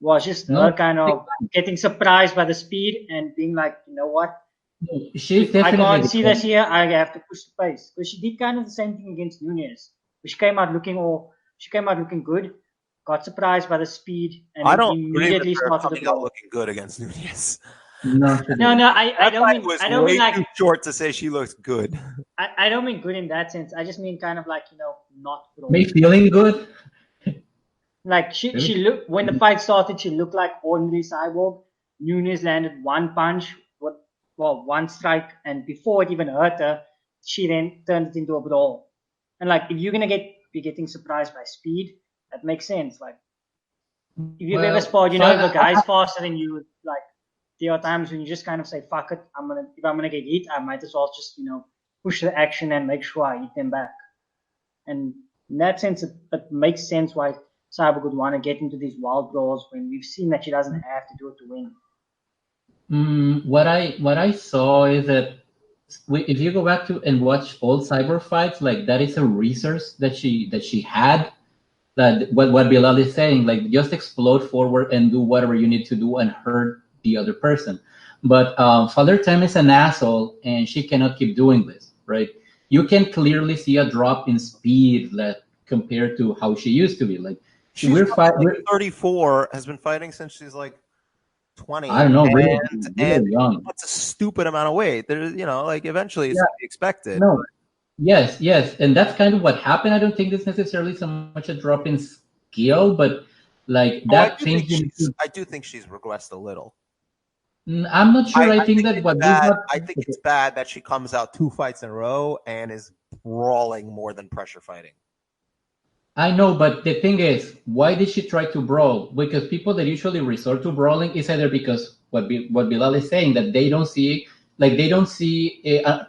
Speaker 3: was just her kind of getting surprised by the speed and being like, you know what? I can't see this here. I have to push the pace, because she did kind of the same thing against Nunes. She came out looking good, got surprised by the speed, and
Speaker 1: I don't
Speaker 3: immediately started
Speaker 1: coming out looking good against Nunes.
Speaker 3: No. I don't mean. I don't mean like
Speaker 1: too short to say she looks good.
Speaker 3: I don't mean good in that sense. I just mean kind of like not.
Speaker 2: Me feeling good.
Speaker 3: Like she looked when the fight started. She looked like ordinary Cyborg. Nunes landed one punch. One strike, and before it even hurt her, she then turned it into a brawl. And like, if you're gonna be getting surprised by speed, that makes sense. Like, if you've ever sparred, if a guy's faster than you, like, there are times when you just kind of say, "Fuck it, if I'm gonna get hit, I might as well just push the action and make sure I hit them back." And in that sense, it makes sense why Cyborg would want to get into these wild brawls when we've seen that she doesn't have to do it to win.
Speaker 2: What I saw is that if you go back to and watch old Cyborg fights, like that is a resource that she had. That what Bilal is saying, like just explode forward and do whatever you need to do and hurt the other person. But Father Time is an asshole, and she cannot keep doing this, right? You can clearly see a drop in speed compared to how she used to be. Like
Speaker 1: we're 34, has been fighting since she's like 20.
Speaker 2: I don't know, really
Speaker 1: young. That's a stupid amount of weight. There's, like eventually it's to be expected.
Speaker 2: No, yes, and that's kind of what happened. I don't think it's necessarily so much a drop in skill, but like that thing.
Speaker 1: I do think she's regressed a little.
Speaker 2: I'm not sure. I think that
Speaker 1: I think it's bad that she comes out 2 fights in a row and is brawling more than pressure fighting.
Speaker 2: I know, but the thing is, why did she try to brawl? Because people that usually resort to brawling is either because what Bilal is saying, that they don't see an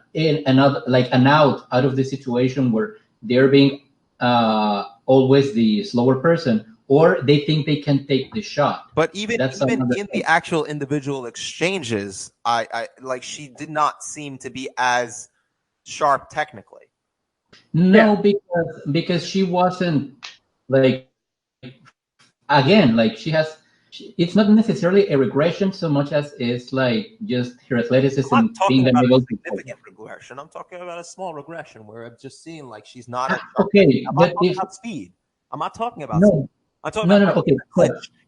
Speaker 2: out of the situation where they're being always the slower person, or they think they can take the shot.
Speaker 1: But even in the actual individual exchanges, I she did not seem to be as sharp technically.
Speaker 2: No, because she wasn't she has. It's not necessarily a regression so much as it's like just her athleticism being able to.
Speaker 1: Significant regression. I'm talking about a small regression where I'm just seeing like she's not.
Speaker 2: Okay,
Speaker 1: I'm not talking about speed. I'm not talking about. Speed. I'm talking about
Speaker 2: okay.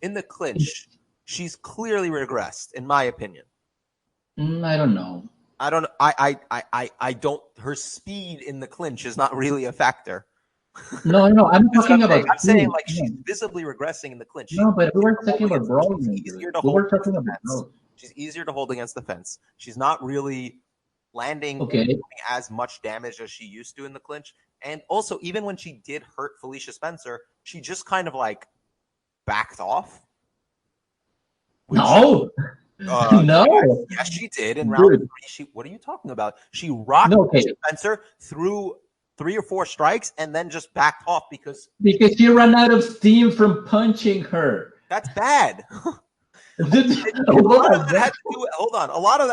Speaker 1: In the clinch, she's clearly regressed, in my opinion.
Speaker 2: I don't know.
Speaker 1: I don't. Her speed in the clinch is not really a factor.
Speaker 2: No. I'm talking about.
Speaker 1: I'm saying like she's visibly regressing in the clinch.
Speaker 2: No, but we were talking about brawling.
Speaker 1: She's easier to hold against the fence. She's not really landing as much damage as she used to in the clinch. And also, even when she did hurt Felicia Spencer, she just kind of like backed off.
Speaker 2: No. No.
Speaker 1: Yes, she did in round 3. What are you talking about? She rocked Spencer through 3 or 4 strikes and then just backed off because
Speaker 2: she ran out of steam from punching her.
Speaker 1: That's bad. A lot of that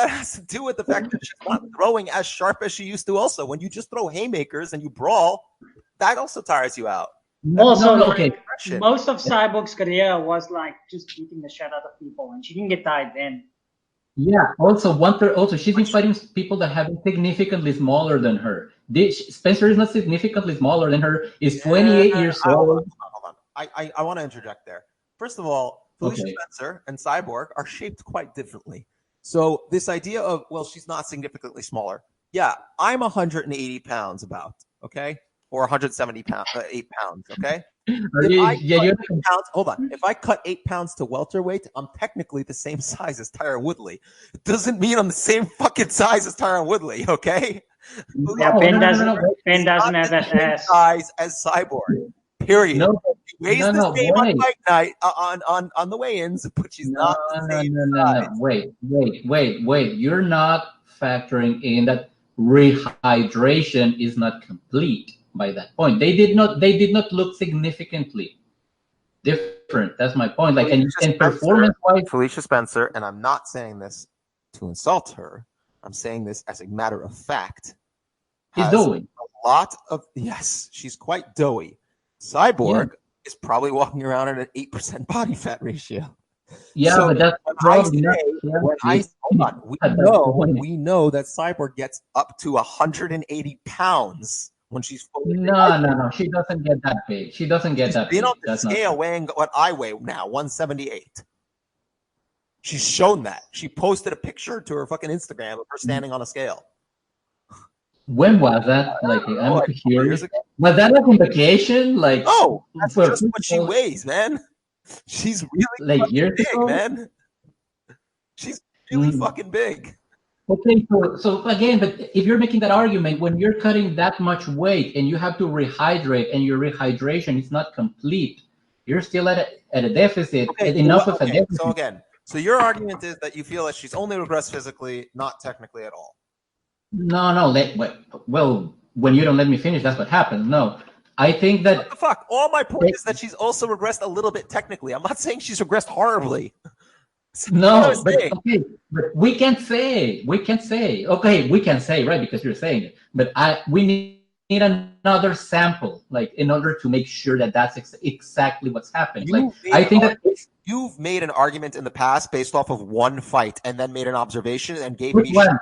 Speaker 1: has to do with the fact that she's not throwing as sharp as she used to. Also, when you just throw haymakers and you brawl, that also tires you out.
Speaker 3: Most of Cyborg's career was like just beating the shit out of people, and she didn't get tired then.
Speaker 2: Yeah. Also, she's been fighting people that have been significantly smaller than her. Spencer is not significantly smaller than her. Is 28 years old.
Speaker 1: Hold on. I want to interject there. First of all, Felicia Spencer and Cyborg are shaped quite differently. So this idea of, well, she's not significantly smaller. Yeah, I'm 180 pounds about, okay? Or 170 pounds, 8 pounds, okay? Hold on. If I cut 8 pounds to welterweight, I'm technically the same size as Tyron Woodley. It doesn't mean I'm the same fucking size as Tyron Woodley, okay?
Speaker 3: Yeah, Ben doesn't have that ass.
Speaker 1: Size as Cyborg. Period. She weighs the same on fight night on the weigh-ins, but she's not the same size.
Speaker 2: Wait. You're not factoring in that rehydration is not complete by that point. They did not look significantly different. That's my point. Like, and performance-wise,
Speaker 1: Felicia Spencer, and I'm not saying this to insult her. I'm saying this as a matter of fact.
Speaker 2: She's doughy.
Speaker 1: She's quite doughy. Cyborg is probably walking around at an 8% body fat ratio.
Speaker 2: Yeah, so but that's probably
Speaker 1: we know that Cyborg gets up to 180 pounds when she's fully
Speaker 2: No. She doesn't get that big. She's been
Speaker 1: on the scale weighing what I weigh now, 178. She's shown that. She posted a picture to her fucking Instagram of her standing on a scale.
Speaker 2: When was that? Like, I'm curious. Was that like on vacation? Like,
Speaker 1: that's just what she weighs, man. She's really
Speaker 2: like years
Speaker 1: big,
Speaker 2: ago?
Speaker 1: man. She's really fucking big.
Speaker 2: Okay, so again, but if you're making that argument, when you're cutting that much weight and you have to rehydrate and your rehydration is not complete, you're still at a deficit.
Speaker 1: So your argument is that you feel that she's only regressed physically, not technically at all.
Speaker 2: No. Well, when you don't let me finish, that's what happens. No, I think that.
Speaker 1: What the fuck? All my point is that she's also regressed a little bit technically. I'm not saying she's regressed horribly.
Speaker 2: No, but we can say. Okay, we can say, right, because you're saying it. But we need another sample, like, in order to make sure that that's exactly what's happening.
Speaker 1: You've made an argument in the past based off of one fight, and then made an observation and gave
Speaker 2: Which
Speaker 1: me.
Speaker 2: One?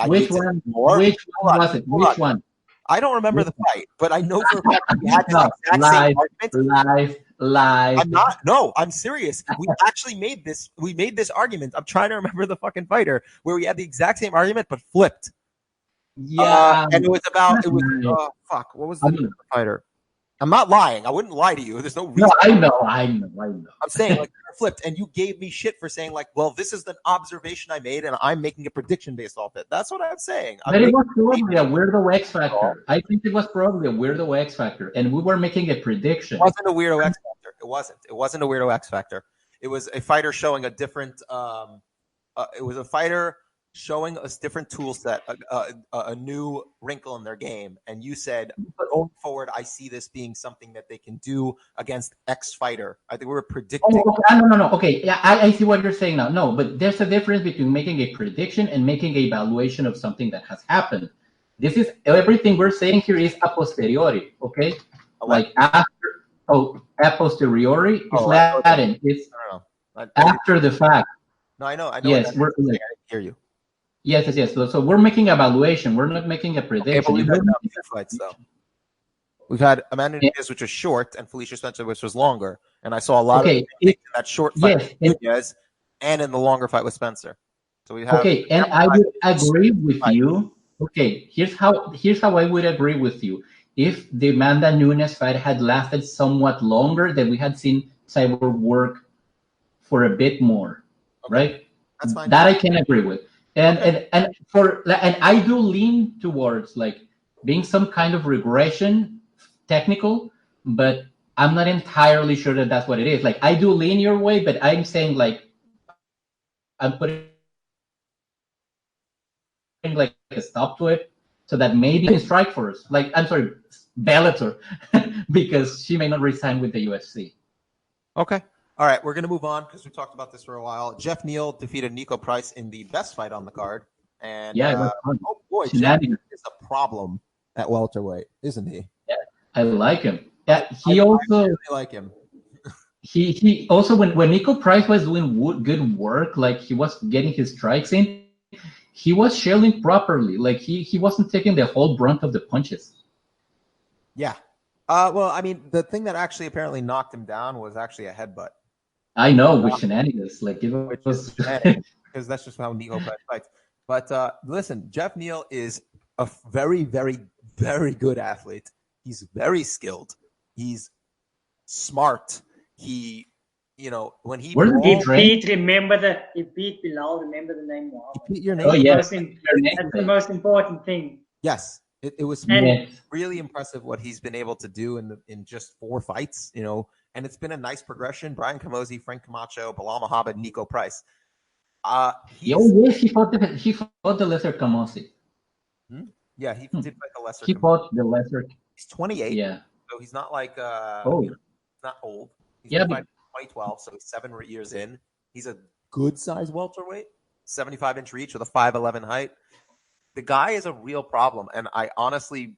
Speaker 2: Which one was it? Which one?
Speaker 1: I don't remember the fight, but I know for a fact we had the exact same argument.
Speaker 2: Live.
Speaker 1: I'm not. No, I'm serious. We actually made this. We made this argument. I'm trying to remember the fucking fighter where we had the exact same argument but flipped.
Speaker 2: Yeah,
Speaker 1: and it was about. It was fuck. What was the fighter? I'm not lying. I wouldn't lie to you. There's no reason.
Speaker 2: No, I know.
Speaker 1: I'm saying, like, flipped, and you gave me shit for saying, like, well, this is the observation I made, and I'm making a prediction based off it. That's what I'm saying.
Speaker 2: But it was probably a weirdo X factor. I think it was probably a weirdo X factor, and we were making a prediction.
Speaker 1: It wasn't a weirdo X factor. It wasn't. It wasn't a weirdo X factor. It was a fighter showing a different. It was a fighter showing a different tool set, a new wrinkle in their game. And you said, going forward, I see this being something that they can do against X fighter. I think we were predicting.
Speaker 2: No. Okay, yeah, I see what you're saying now. No, but there's a difference between making a prediction and making an evaluation of something that has happened. This is everything we're saying here is a posteriori, okay? Like after, a posteriori is Latin. It's after the fact.
Speaker 1: No, I know.
Speaker 2: Yes,
Speaker 1: I didn't hear you.
Speaker 2: Yes. So we're making evaluation. We're not making a prediction.
Speaker 1: Okay, but we've had fights, though. We've had Amanda Nunes, which was short, and Felicia Spencer, which was longer. And I saw a lot of that short fight with Nunes and in the longer fight with Spencer. So we have.
Speaker 2: Okay, and I would agree with you. Okay, here's how I would agree with you. If the Amanda Nunes fight had lasted somewhat longer, then we had seen Cyborg work for a bit more, right?
Speaker 1: That's fine.
Speaker 2: That I can agree with. And I do lean towards like being some kind of regression, technical, but I'm not entirely sure that that's what it is. Like I do lean your way, but I'm saying like I'm putting like a stop to it So that maybe in Strikeforce, Bellator, because she may not resign with the UFC.
Speaker 1: Okay. All right, we're going to move on because we talked about this for a while. Jeff Neal defeated Nico Price in the best fight on the card. And, oh, boy, Jeff is a problem at welterweight, isn't he?
Speaker 2: Yeah, I like him. Yeah, I really
Speaker 1: like him.
Speaker 2: He also, when Nico Price was doing good work, like he was getting his strikes in, he was shelling properly. Like he wasn't taking the whole brunt of the punches.
Speaker 1: Yeah. Well, I mean, the thing that actually apparently knocked him down was actually a headbutt.
Speaker 2: I know, with shenanigans. Like it was
Speaker 1: because that's just how Nico Price fights. But listen, Jeff Neal is a very, very, very good athlete. He's very skilled. He's smart. He, when he
Speaker 3: beat Bilal. Remember the name? Wow.
Speaker 1: He beat your name.
Speaker 2: Oh yeah,
Speaker 3: that's the most important thing.
Speaker 1: Yes, it was really impressive what he's been able to do in just 4 fights. And it's been a nice progression. Brian Camozzi, Frank Camacho, Bilal Muhammad, Nico Price.
Speaker 2: He fought the lesser Camozzi.
Speaker 1: Yeah, he did fight the lesser.
Speaker 2: He fought the lesser.
Speaker 1: He's 28.
Speaker 2: Yeah,
Speaker 1: so he's not like
Speaker 2: he's
Speaker 1: not old. He's 2012, so he's 7 years in. He's a good size welterweight, 75-inch reach with a 5'11" height. The guy is a real problem, and I honestly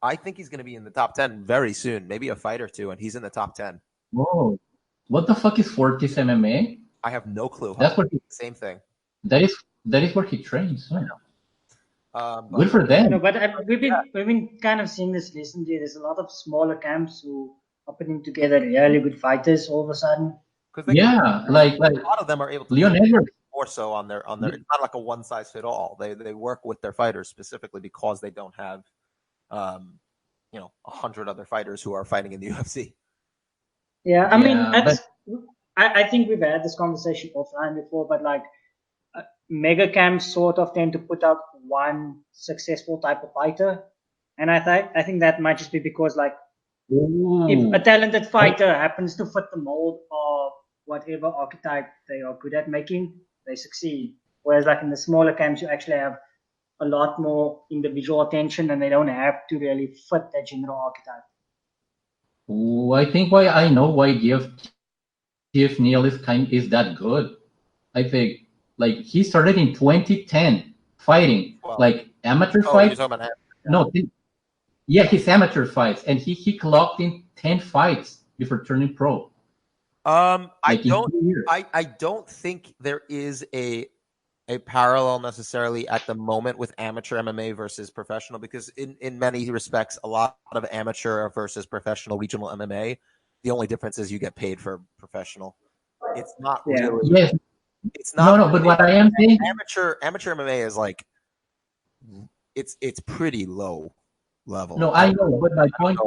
Speaker 1: I think he's going to be in the top 10 very soon, maybe a fight or two, and he's in the top 10.
Speaker 2: Whoa. What the fuck is Fortis MMA?
Speaker 1: I have no clue.
Speaker 2: That's what
Speaker 1: same thing.
Speaker 2: That is where he trains. I
Speaker 1: know.
Speaker 2: Good for them.
Speaker 3: But we've been kind of seeing this recently. There's a lot of smaller camps who are putting together really good fighters all of a sudden.
Speaker 2: Like
Speaker 1: a lot of them are able to
Speaker 2: Leon Edgar.
Speaker 1: More so on their it's not like a one size fit all. They work with their fighters specifically because they don't have 100 other fighters who are fighting in the UFC.
Speaker 3: Yeah, I mean, I think we've had this conversation offline before, but like mega camps sort of tend to put out one successful type of fighter, and I think that might just be because like if a talented fighter happens to fit the mold of whatever archetype they are good at making, they succeed. Whereas like in the smaller camps, you actually have a lot more individual attention, and they don't have to really fit that general archetype.
Speaker 2: I think I know why Jeff Neal is that good. I think like he started in 2010 fighting like amateur fights. His amateur fights, and he clocked in 10 fights before turning pro.
Speaker 1: I don't think there is a parallel necessarily at the moment with amateur MMA versus professional, because in many respects, a lot of amateur versus professional regional MMA, the only difference is you get paid for professional. It's not really.
Speaker 2: Yes.
Speaker 1: It's not.
Speaker 2: No, but what I am saying,
Speaker 1: amateur MMA is like it's pretty low level.
Speaker 2: No, I know, but my point,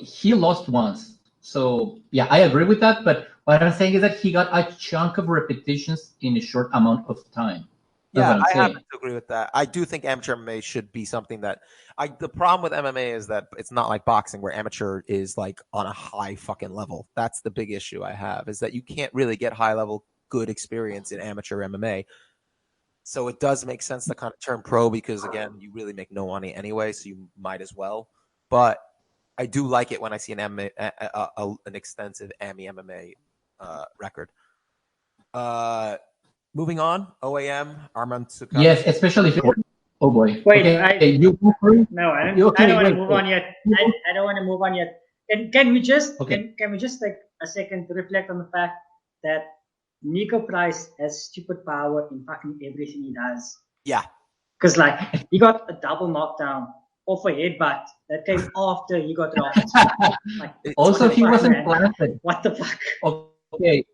Speaker 2: he lost once. So, yeah, I agree with that. But what I'm saying is that he got a chunk of repetitions in a short amount of time.
Speaker 1: I happen to agree with that. I do think amateur MMA should be something that the problem with MMA is that it's not like boxing where amateur is like on a high fucking level. That's the big issue I have, is that you can't really get high level good experience in amateur MMA. So it does make sense to kind of turn pro because, again, you really make no money anyway, so you might as well. But I do like it when I see an extensive MMA record. Moving on, OAM, Arman Tsukasa.
Speaker 2: Yes, especially if oh boy.
Speaker 3: Wait,
Speaker 2: No,
Speaker 3: I don't want to move on yet. I don't want to move on yet. Can we just take a second to reflect on the fact that Nico Price has stupid power in fucking everything he does.
Speaker 1: Yeah.
Speaker 3: Because like he got a double knockdown off a headbutt that came after he got dropped.
Speaker 2: Like, also, he wasn't planted.
Speaker 3: What the fuck?
Speaker 2: Okay.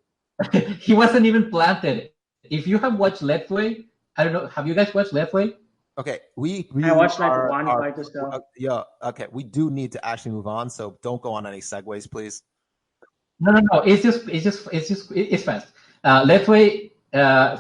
Speaker 2: He wasn't even planted. If you have watched Letway, I don't know. Have you guys watched Letway?
Speaker 1: Okay,
Speaker 3: I watched like one fight or so.
Speaker 1: Yeah, okay. We do need to actually move on, so don't go on any segues, please.
Speaker 2: No. It's fast. Letway,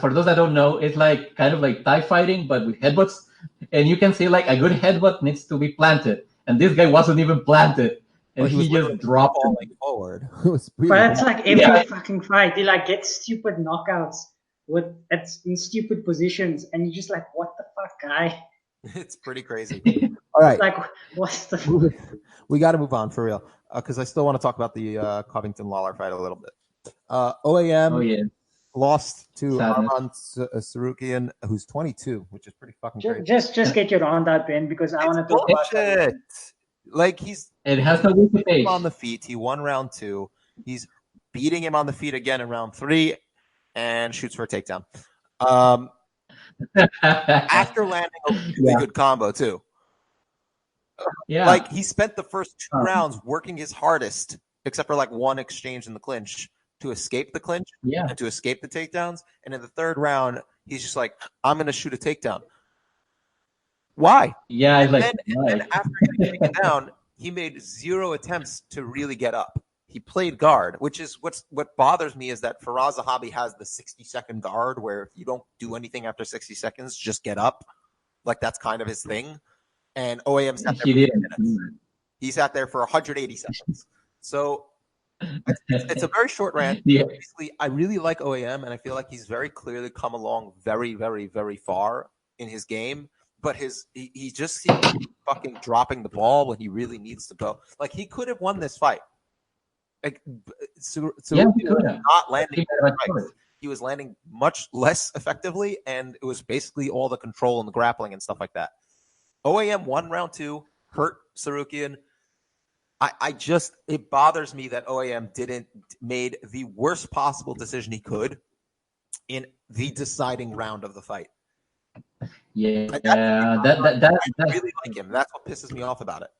Speaker 2: for those that don't know, it's like kind of like Thai fighting, but with headbutts. And you can see like a good headbutt needs to be planted, and this guy wasn't even planted, and he just dropped
Speaker 1: falling forward.
Speaker 3: But that's like every fucking fight. He like gets stupid knockouts in stupid positions, and you're just like, what the fuck, guy?
Speaker 1: It's pretty crazy. All right.
Speaker 3: Like, what's the...
Speaker 1: We got to move on for real because I still want to talk about the Covington Lawler fight a little bit. OAM lost to Arman Tsarukyan, who's 22, which is pretty fucking crazy.
Speaker 3: Just get your round out, Ben, because I want to talk about that.
Speaker 1: Like
Speaker 2: it has no
Speaker 1: him on the feet. He won round 2. He's beating him on the feet again in round 3 and shoots for a takedown. After landing a really good combo too.
Speaker 2: Yeah.
Speaker 1: Like he spent the first 2 rounds working his hardest, except for like one exchange in the clinch, to escape the clinch and to escape the takedowns. And in the 3rd round, he's just like, I'm going to shoot a takedown. Why?
Speaker 2: Yeah.
Speaker 1: And then after getting taken down, he made 0 attempts to really get up. He played guard, which is what bothers me is that Firas Zahabi has the 60-second guard where if you don't do anything after 60 seconds, just get up. Like that's kind of his thing. And OAM sat there for 10 minutes. He sat there for 180 seconds. So it's a very short rant.
Speaker 2: Yeah.
Speaker 1: Basically, I really like OAM, and I feel like he's very clearly come along very, very, very far in his game. But he just seems to be fucking dropping the ball when he really needs to go. Like he could have won this fight. Like, he was not landing. He was landing much less effectively, and it was basically all the control and the grappling and stuff like that. OAM won round 2, hurt Tsarukyan. It bothers me that OAM made the worst possible decision he could in the deciding round of the fight.
Speaker 2: Yeah,
Speaker 1: I really like him. That's what pisses me off about it.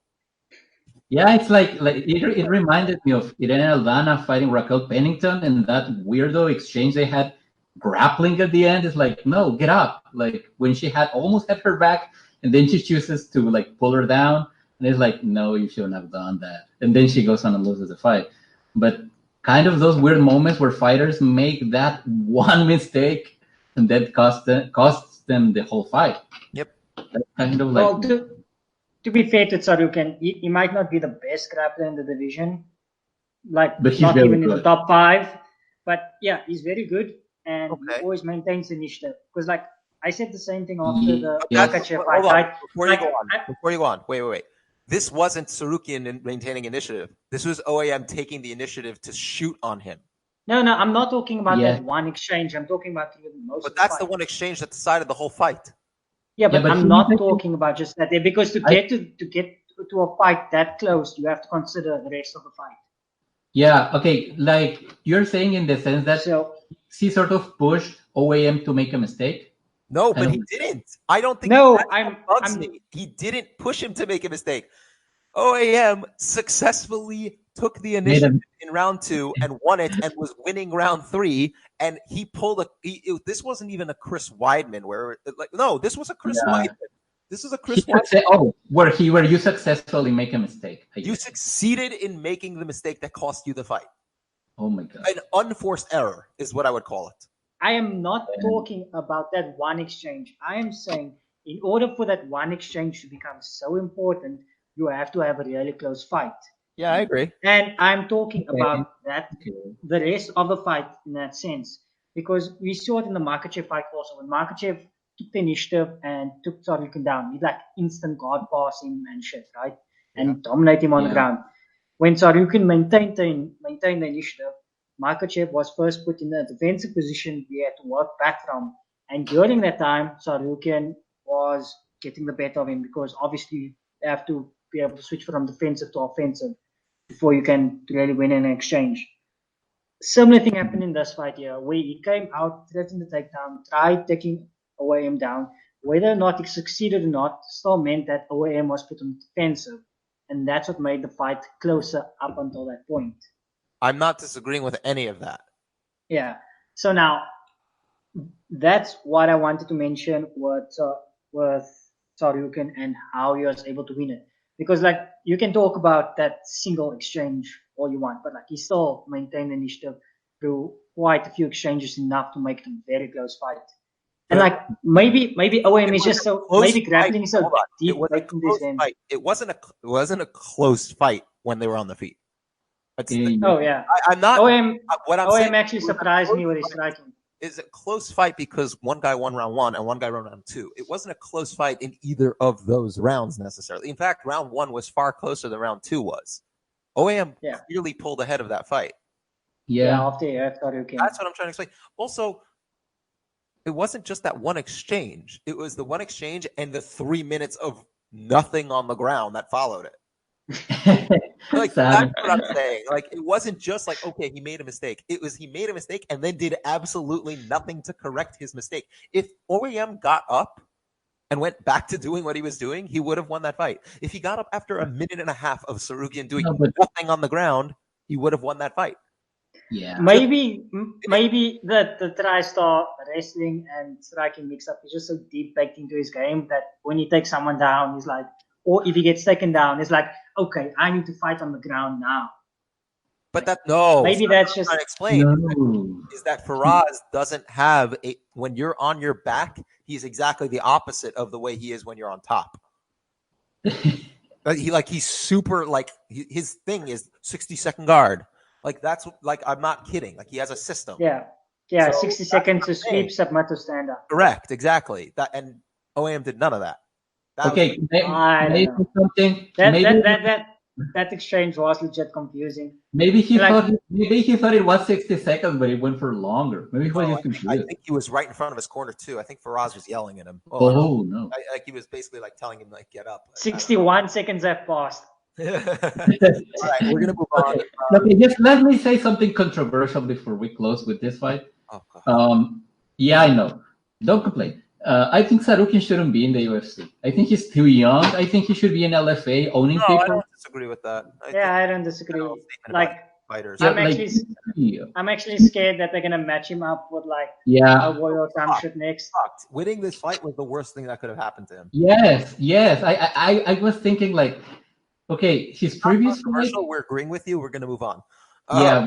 Speaker 2: Yeah, it's like it reminded me of Irene Aldana fighting Raquel Pennington and that weirdo exchange they had grappling at the end. It's like, no, get up. Like when she almost had her back and then she chooses to like pull her down. And it's like, no, you shouldn't have done that. And then she goes on and loses the fight. But kind of those weird moments where fighters make that one mistake and that costs them the whole fight.
Speaker 1: Yep.
Speaker 2: That's kind of like...
Speaker 3: Well, to be fair to Tsarukyan, he might not be the best grappler in the division, but not even in the top 5. But yeah, he's very good, and he always maintains initiative. Because like I said the same thing after the Makachev fight.
Speaker 1: Before you go on, wait. This wasn't Tsarukyan maintaining initiative. This was OAM taking the initiative to shoot on him.
Speaker 3: No, I'm not talking about that one exchange. I'm talking about most.
Speaker 1: But that's the one exchange that decided the whole fight.
Speaker 3: Yeah, but I'm not talking about just that there, because to get to a fight that close, you have to consider the rest of the fight.
Speaker 2: Yeah, okay. Like you're saying in the sense that he sort of pushed OAM to make a mistake.
Speaker 1: No, but he didn't. I don't think.
Speaker 3: No,
Speaker 1: he didn't push him to make a mistake. OAM successfully took the initiative in round 2 and won it and was winning round 3. And he pulled this wasn't even a Chris Weidman this was a Chris Weidman. This was a Chris Weidman.
Speaker 2: Where you successfully make a mistake.
Speaker 1: You succeeded in making the mistake that cost you the fight.
Speaker 2: Oh my God.
Speaker 1: An unforced error is what I would call it.
Speaker 3: I am not talking about that one exchange. I am saying in order for that one exchange to become so important, you have to have a really close fight.
Speaker 1: Yeah, I agree.
Speaker 3: And I'm talking about the rest of the fight in that sense. Because we saw it in the Makachev fight also. When Makachev took the initiative and took Tsarukyan down, he like instant guard pass him and shit, right? And dominate him on the ground. When Tsarukyan maintained the initiative, Makachev was first put in a defensive position we had to work back from. And during that time, Tsarukyan was getting the better of him because obviously they have to be able to switch from defensive to offensive before you can really win an exchange. Similar thing happened in this fight here, where he came out, threatened the takedown, tried taking OAM down. Whether or not he succeeded or not still meant that OAM was put on defensive. And that's what made the fight closer up until that point.
Speaker 1: I'm not disagreeing with any of that.
Speaker 3: Yeah. So now, that's what I wanted to mention with Tsarukyan and how he was able to win it. Because like you can talk about that single exchange all you want, but like he still maintained the initiative through quite a few exchanges, enough to make it a very close fight. And like maybe OAM is just so grappling so deep.
Speaker 1: It wasn't a close fight when they were on the feet.
Speaker 3: I'm not.
Speaker 1: OAM
Speaker 3: actually surprised me with his striking.
Speaker 1: is a close fight because one guy won round 1 and one guy won round 2. It wasn't a close fight in either of those rounds necessarily. In fact, round 1 was far closer than round 2 was. OAM clearly pulled ahead of that fight.
Speaker 3: Yeah, after that's what I'm
Speaker 1: trying to explain. Also, it wasn't just that one exchange. It was the one exchange and the 3 minutes of nothing on the ground that followed it. Like, that's what I'm saying. Like, it wasn't just like, okay, he made a mistake. It was he made a mistake and then did absolutely nothing to correct his mistake. If OAM got up and went back to doing what he was doing, he would have won that fight. If he got up after a minute and a half of Tsarukyan doing nothing on the ground, he would have won that fight.
Speaker 2: Yeah,
Speaker 3: maybe the TriStar wrestling and striking mix-up is just so deep baked into his game that when he takes someone down, he's like, or if he gets taken down, it's like, okay, I need to fight on the ground now.
Speaker 1: But
Speaker 3: maybe that's just
Speaker 1: explain is that Firas doesn't have a when you're on your back, he's exactly the opposite of the way he is when you're on top. He's super his thing is 60-second guard. Like that's like I'm not kidding. Like he has a system.
Speaker 3: Yeah. So 60 seconds to sweep, submit to stand up.
Speaker 1: Correct, exactly. That and OAM did none of that.
Speaker 2: Okay, maybe something.
Speaker 3: That exchange was legit confusing.
Speaker 2: Maybe he thought it was 60 seconds, but it went for longer. Maybe he was just confused.
Speaker 1: I think he was right in front of his corner too. I think Firas was yelling at him.
Speaker 2: No!
Speaker 1: He was basically like telling him like get up.
Speaker 3: 61 seconds have passed.
Speaker 1: All right, we're gonna move on.
Speaker 2: Okay, just let me say something controversial before we close with this fight. Yeah, I know. Don't complain. I think Tsarukyan shouldn't be in the UFC. I think he's too young. I think he should be in LFA owning people.
Speaker 1: I don't disagree with that.
Speaker 3: I don't disagree.
Speaker 1: Fighters.
Speaker 3: I'm actually scared that they're gonna match him up with a Warrior some shit next.
Speaker 1: Winning this fight was the worst thing that could have happened to him.
Speaker 2: Yes. I was thinking like, okay, his previous fight.
Speaker 1: We're agreeing with you. We're gonna move on.
Speaker 2: I'm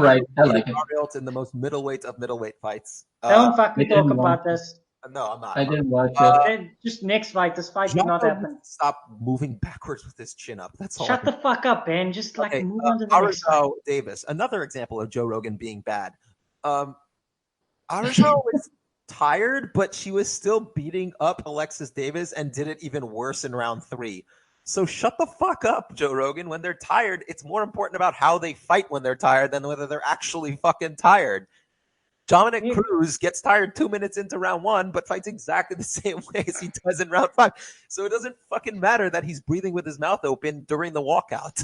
Speaker 2: right. I like it.
Speaker 1: In the most middleweight of middleweight fights.
Speaker 3: Don't fucking talk about this.
Speaker 1: No, I'm not.
Speaker 2: I didn't watch it.
Speaker 3: Just next fight. This fight did not happen.
Speaker 1: Stop moving backwards with his chin up. That's all.
Speaker 3: Shut the fuck up, Ben. Just move on to the next fight.
Speaker 1: Davis. Another example of Joe Rogan being bad. Arajo was tired, but she was still beating up Alexis Davis and did it even worse in round 3. So shut the fuck up, Joe Rogan. When they're tired, it's more important about how they fight when they're tired than whether they're actually fucking tired. Dominic Cruz gets tired 2 minutes into round 1, but fights exactly the same way as he does in round 5. So it doesn't fucking matter that he's breathing with his mouth open during the walkout.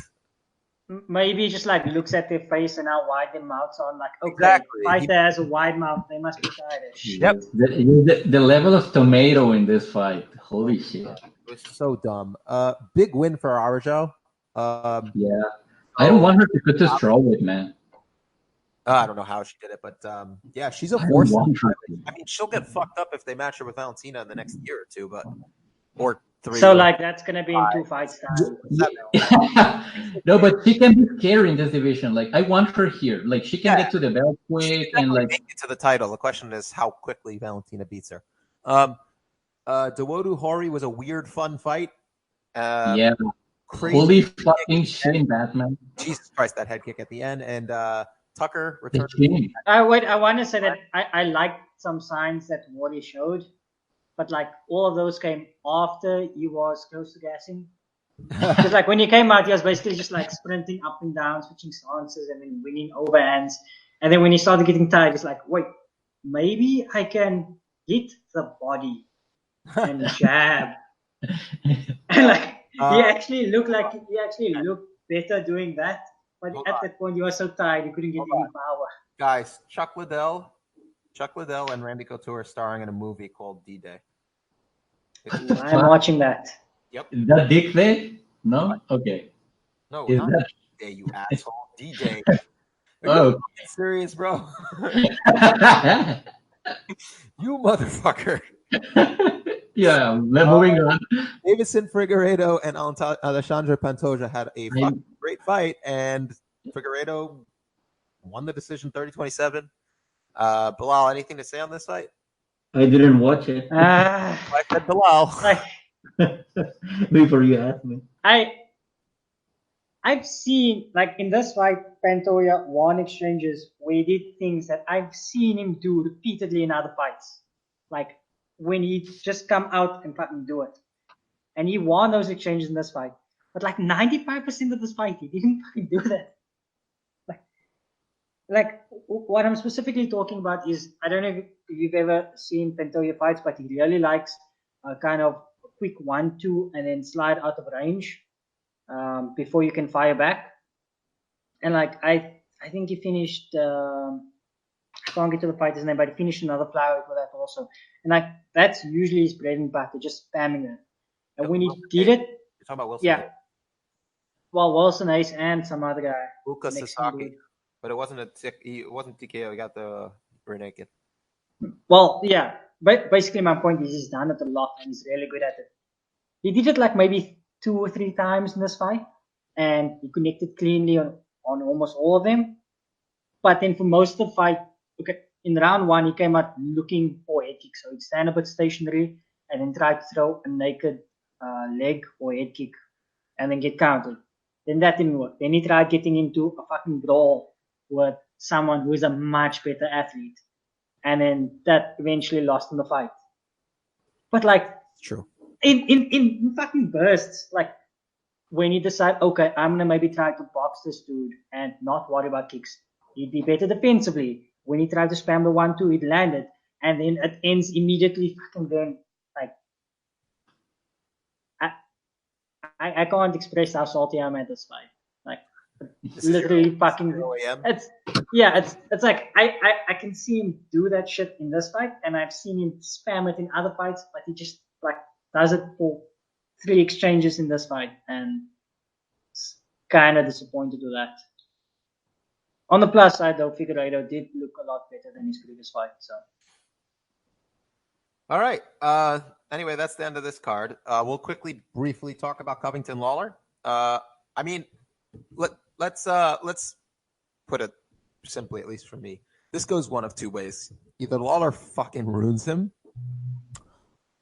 Speaker 3: Maybe just looks at their face and how wide their mouths are. Fighter has a wide mouth. They must be tired.
Speaker 1: Yep.
Speaker 2: The level of tomato in this fight. Holy shit.
Speaker 1: It was so dumb. Big win for Arajo.
Speaker 2: I don't want her to put this straw with, man.
Speaker 1: I don't know how she did it, but she's a force. I mean, she'll get fucked up if they match her with Valentina in the next year or two, or 3.
Speaker 3: So that's gonna be in 2 fights time.
Speaker 2: No, but she can be scary in this division. I want her here. She can get to the belt quick and make
Speaker 1: it to the title. The question is how quickly Valentina beats her. Dawodu Hori was a weird, fun fight.
Speaker 2: Crazy. Holy fucking shit, Batman!
Speaker 1: Jesus Christ, that head kick at the end, and Tucker returned.
Speaker 3: I want to say that I liked some signs that Wadi showed, but all of those came after he was close to gassing. Because when he came out, he was basically just sprinting up and down, switching stances, and then winning overhands. And then when he started getting tired, he's like, wait, maybe I can hit the body and jab. And he actually looked better doing that. But at that point, he was so tired, he couldn't get any power.
Speaker 1: Guys, Chuck Liddell and Randy Couture are starring in a movie called D-Day.
Speaker 3: I'm watching that.
Speaker 1: Yep.
Speaker 2: Is that Dick Day? No? Okay.
Speaker 1: No,
Speaker 2: is
Speaker 1: not
Speaker 2: that
Speaker 1: D-Day, you asshole. D-Day.
Speaker 2: Oh.
Speaker 1: Serious, bro? You motherfucker.
Speaker 2: Moving on.
Speaker 1: Davison Figueiredo and Alexandre Pantoja had a fucking great fight, and Figueiredo won the decision 30-27. Bilal, anything to say on this fight?
Speaker 2: I didn't watch it.
Speaker 1: I said Bilal.
Speaker 2: Before you asked me.
Speaker 3: I've seen, like in this fight, Pantoja won exchanges where he did things that I've seen him do repeatedly in other fights. Like when he just come out and fucking do it. And he won those exchanges in this fight. But like 95% of this fight, he didn't fucking do that. Like what I'm specifically talking about is, I don't know if you've ever seen Pantoja fights, but he really likes a kind of a quick 1-2 and then slide out of range before you can fire back. And like I think he finished. I can't get to the fighter's name, but he finished another flyweight with that also. And like that's usually his bread and butter, just spamming it. And when he did it,
Speaker 1: you're talking about Wilson.
Speaker 3: Yeah. Well, Wilson Ace and some other guy.
Speaker 1: Lucas Sasaki. But it wasn't it wasn't TKO. He got the rear naked.
Speaker 3: Well, yeah. But basically, my point is he's done it a lot and he's really good at it. He did it like maybe 2 or 3 times in this fight, and he connected cleanly on almost all of them. But then for most of the fight, okay, in round 1, he came out looking for head kick. So he'd stand a bit stationary and then try to throw a naked leg or head kick and then get countered. Then that didn't work. Then he tried getting into a fucking brawl with someone who is a much better athlete. And then that eventually lost in the fight. But like,
Speaker 1: true.
Speaker 3: In fucking bursts, like when you decide, okay, I'm gonna maybe try to box this dude and not worry about kicks. He'd be better defensively. When he tried to spam the 1-2, he'd land it, and then it ends immediately. Fucking then, like, I can't express how salty I'm at this fight. Like, literally fucking. It's like I can see him do that shit in this fight, and I've seen him spam it in other fights, but he just like does it for 3 exchanges in this fight, and it's kind of disappointed with that. On the plus side, though, Figueiredo did look a lot better than his previous fight. So,
Speaker 1: all right. Anyway, that's the end of this card. We'll briefly talk about Covington Lawler. I mean, let's put it simply, at least for me. This goes one of 2 ways. Either Lawler fucking ruins him,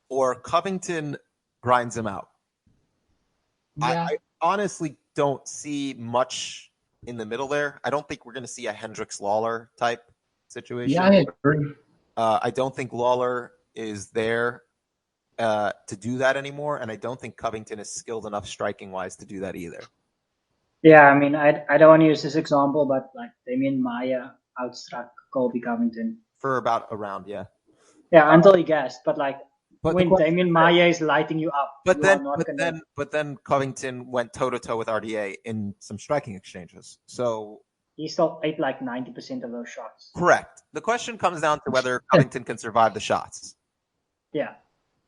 Speaker 1: or Covington grinds him out. Yeah. I honestly don't see much in the middle there. I don't think we're going to see a Hendricks-Lawler type situation.
Speaker 2: Yeah, I agree.
Speaker 1: I don't think Lawler is there to do that anymore, and I don't think Covington is skilled enough striking-wise to do that either.
Speaker 3: Yeah, I mean, I don't want to use this example, but like Damian Maia outstruck Colby Covington.
Speaker 1: For about a round, yeah.
Speaker 3: Yeah, until he gassed, but like, when Damian Maia is lighting you up,
Speaker 1: but then Covington went toe-to-toe with RDA in some striking exchanges. So
Speaker 3: he still ate like 90% of those shots.
Speaker 1: Correct. The question comes down to whether Covington can survive the shots.
Speaker 3: Yeah.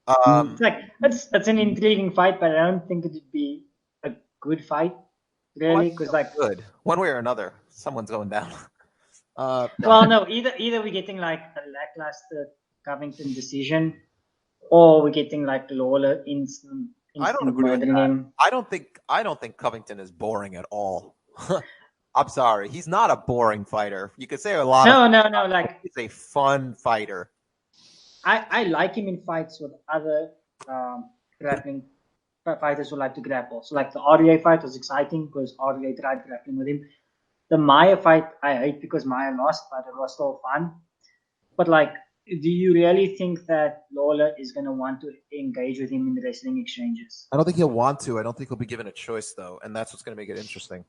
Speaker 3: It's like that's an intriguing fight, but I don't think it'd be a good fight, really, because like
Speaker 1: good one way or another, someone's going down.
Speaker 3: Well, no, either we're getting like a lackluster Covington decision, or we're getting like Lawler instant
Speaker 1: I don't agree with that.
Speaker 3: him.
Speaker 1: I don't think Covington is boring at all. I'm sorry, he's not a boring fighter. You could say a lot.
Speaker 3: No. Like,
Speaker 1: he's a fun fighter.
Speaker 3: I like him in fights with other grappling fighters who like to grapple. So like the RDA fight was exciting because RDA tried grappling with him. The Maia fight I hate because Maia lost, but it was still fun. But like, do you really think that Lawler is going to want to engage with him in the wrestling exchanges?
Speaker 1: I don't think he'll want to. I don't think he'll be given a choice, though, and that's what's going to make it interesting.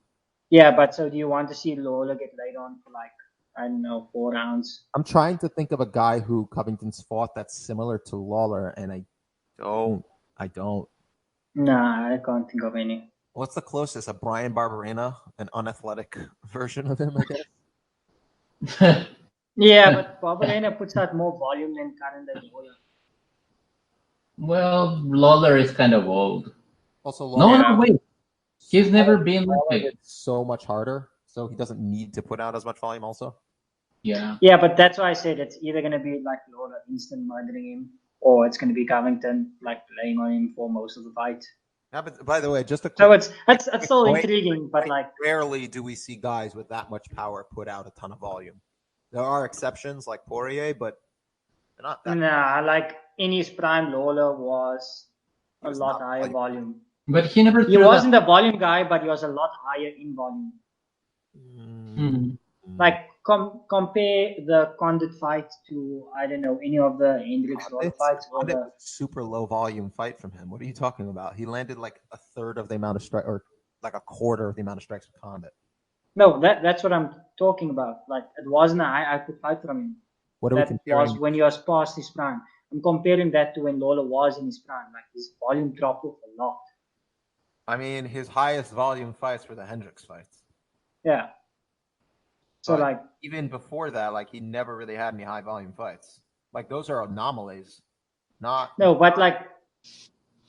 Speaker 3: Yeah, but so do you want to see Lawler get laid on for like, I don't know, 4 rounds?
Speaker 1: I'm trying to think of a guy who Covington's fought that's similar to Lawler, and I don't.
Speaker 3: Nah, I can't think of any.
Speaker 1: What's the closest? A Brian Barberena, an unathletic version of him, I
Speaker 3: guess? Yeah, but Barberena puts out more volume than Karen Lawler.
Speaker 2: Well, Lawler is kind of old.
Speaker 1: Also, Lawler,
Speaker 2: no, wait. He's never been like it.
Speaker 1: So much harder, so he doesn't need to put out as much volume also.
Speaker 2: Yeah.
Speaker 3: Yeah, but that's why I said it's either going to be like Lawler instant murdering him, or it's going to be Covington like laying on him for most of the fight.
Speaker 1: Yeah, but by the way, just a quick,
Speaker 3: so it's still intriguing, but like
Speaker 1: rarely do we see guys with that much power put out a ton of volume. There are exceptions like Poirier, but they're not that.
Speaker 3: Nah, like in his prime, Lawler was a lot higher volume.
Speaker 2: But he never.
Speaker 3: He wasn't a volume guy, but he was a lot higher in volume. Like compare the Condit fight to, I don't know, any of the Hendricks fights. Or the
Speaker 1: super low volume fight from him. What are you talking about? He landed like a third of the amount of strike, or like a quarter of the amount of strikes with Condit.
Speaker 3: No, that's what I'm talking about. Like, it wasn't a high output fight from him.
Speaker 1: What are we comparing?
Speaker 3: Was when he was past his prime. I'm comparing that to when Lawler was in his prime. Like, his volume dropped off a lot.
Speaker 1: I mean, his highest volume fights were the Hendricks fights.
Speaker 3: Yeah. So,
Speaker 1: but
Speaker 3: like,
Speaker 1: even before that, like, he never really had any high volume fights. Like, those are anomalies. No,
Speaker 3: but like,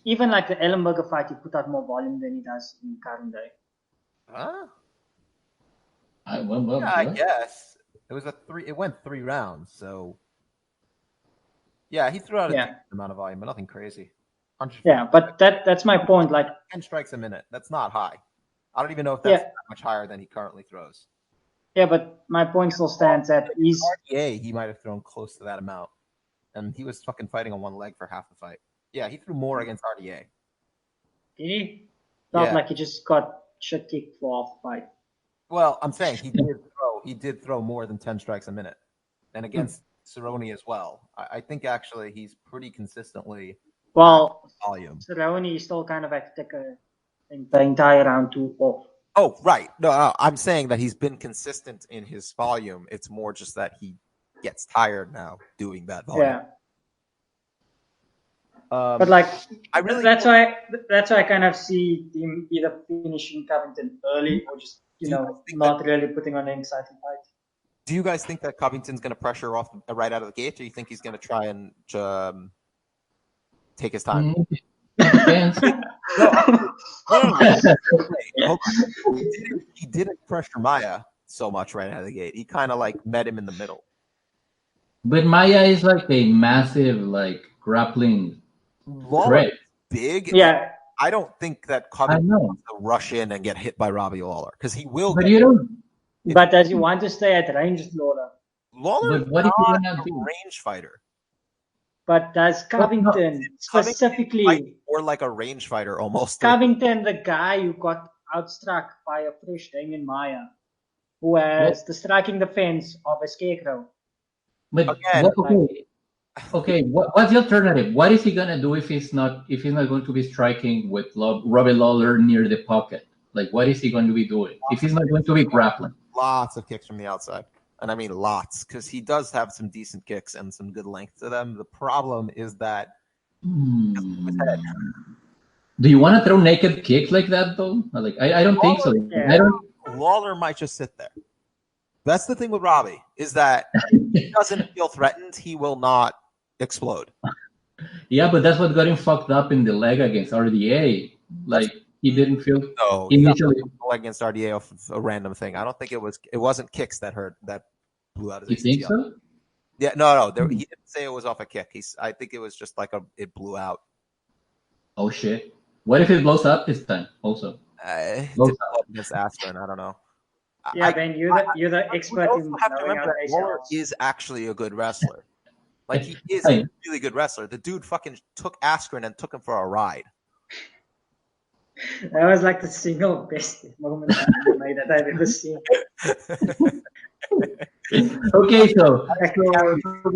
Speaker 3: even like the Ellenberger fight, he put out more volume than he does in current day.
Speaker 1: Huh?
Speaker 2: I
Speaker 1: guess it went 3 rounds, so yeah, he threw out a decent amount of volume, but nothing crazy.
Speaker 3: Yeah, but that's my point. Like
Speaker 1: 10 strikes a minute, that's not high. I don't even know if that's that much higher than he currently throws.
Speaker 3: Yeah, but my point still stands that he's
Speaker 1: RDA. He might have thrown close to that amount, and he was fucking fighting on one leg for half the fight. Yeah, he threw more against RDA.
Speaker 3: Did he? Felt like he just got shit kicked for half the fight.
Speaker 1: Well, I'm saying he did throw more than 10 strikes a minute, and against Cerrone as well. I think actually he's pretty consistently volume.
Speaker 3: Cerrone still kind of had to take the entire round 2 off.
Speaker 1: Oh, right. No, I'm saying that he's been consistent in his volume. It's more just that he gets tired now doing that volume.
Speaker 3: Yeah. But like, that's why I kind of see him either finishing Covington early or just not really putting on an exciting fight.
Speaker 1: Do you guys think that Covington's going to pressure off right out of the gate, or do you think he's going to try and take his time? He didn't pressure Maia so much right out of the gate. He kind of like met him in the middle.
Speaker 2: But Maia is like a massive like grappling threat.
Speaker 1: Big.
Speaker 3: Yeah.
Speaker 1: I don't think that Covington wants to rush in and get hit by Robbie Lawler because he will.
Speaker 2: But you don't.
Speaker 3: But does he want to stay at range with Lawler?
Speaker 1: Lawler's
Speaker 2: what if
Speaker 1: not a range fighter.
Speaker 3: But does Covington specifically,
Speaker 1: or like a range fighter almost?
Speaker 3: Covington, the guy who got outstruck by a fresh Damien Maia, who has the striking defense of a scarecrow.
Speaker 2: But what's the alternative? What is he gonna do if he's not going to be striking with Robbie Lawler near the pocket? Like, what is he going to be doing if he's not going to be grappling?
Speaker 1: Lots of kicks from the outside. And I mean lots, because he does have some decent kicks and some good length to them. The problem is that
Speaker 2: do you want to throw naked kicks like that though? Like I don't think so.
Speaker 3: Yeah.
Speaker 1: Lawler might just sit there. That's the thing with Robbie, is that if he doesn't feel threatened, he will not explode.
Speaker 2: Yeah, but that's what got him fucked up in the leg against RDA. Like he didn't feel initially
Speaker 1: against RDA off a random thing. I don't think it wasn't kicks that blew out his ACL.
Speaker 2: You think so?
Speaker 1: Yeah, no. He didn't say it was off a kick. I think it was just like it blew out.
Speaker 2: Oh shit! What if it blows up this time? Also,
Speaker 1: against Aspirin. I don't know.
Speaker 3: Yeah, Ben, you're the expert in
Speaker 1: have to remember that Lawler is actually a good wrestler. Like he is a really good wrestler. The dude fucking took aspirin and took him for a ride.
Speaker 3: That was like the single best moment that I've ever seen.
Speaker 2: Okay, so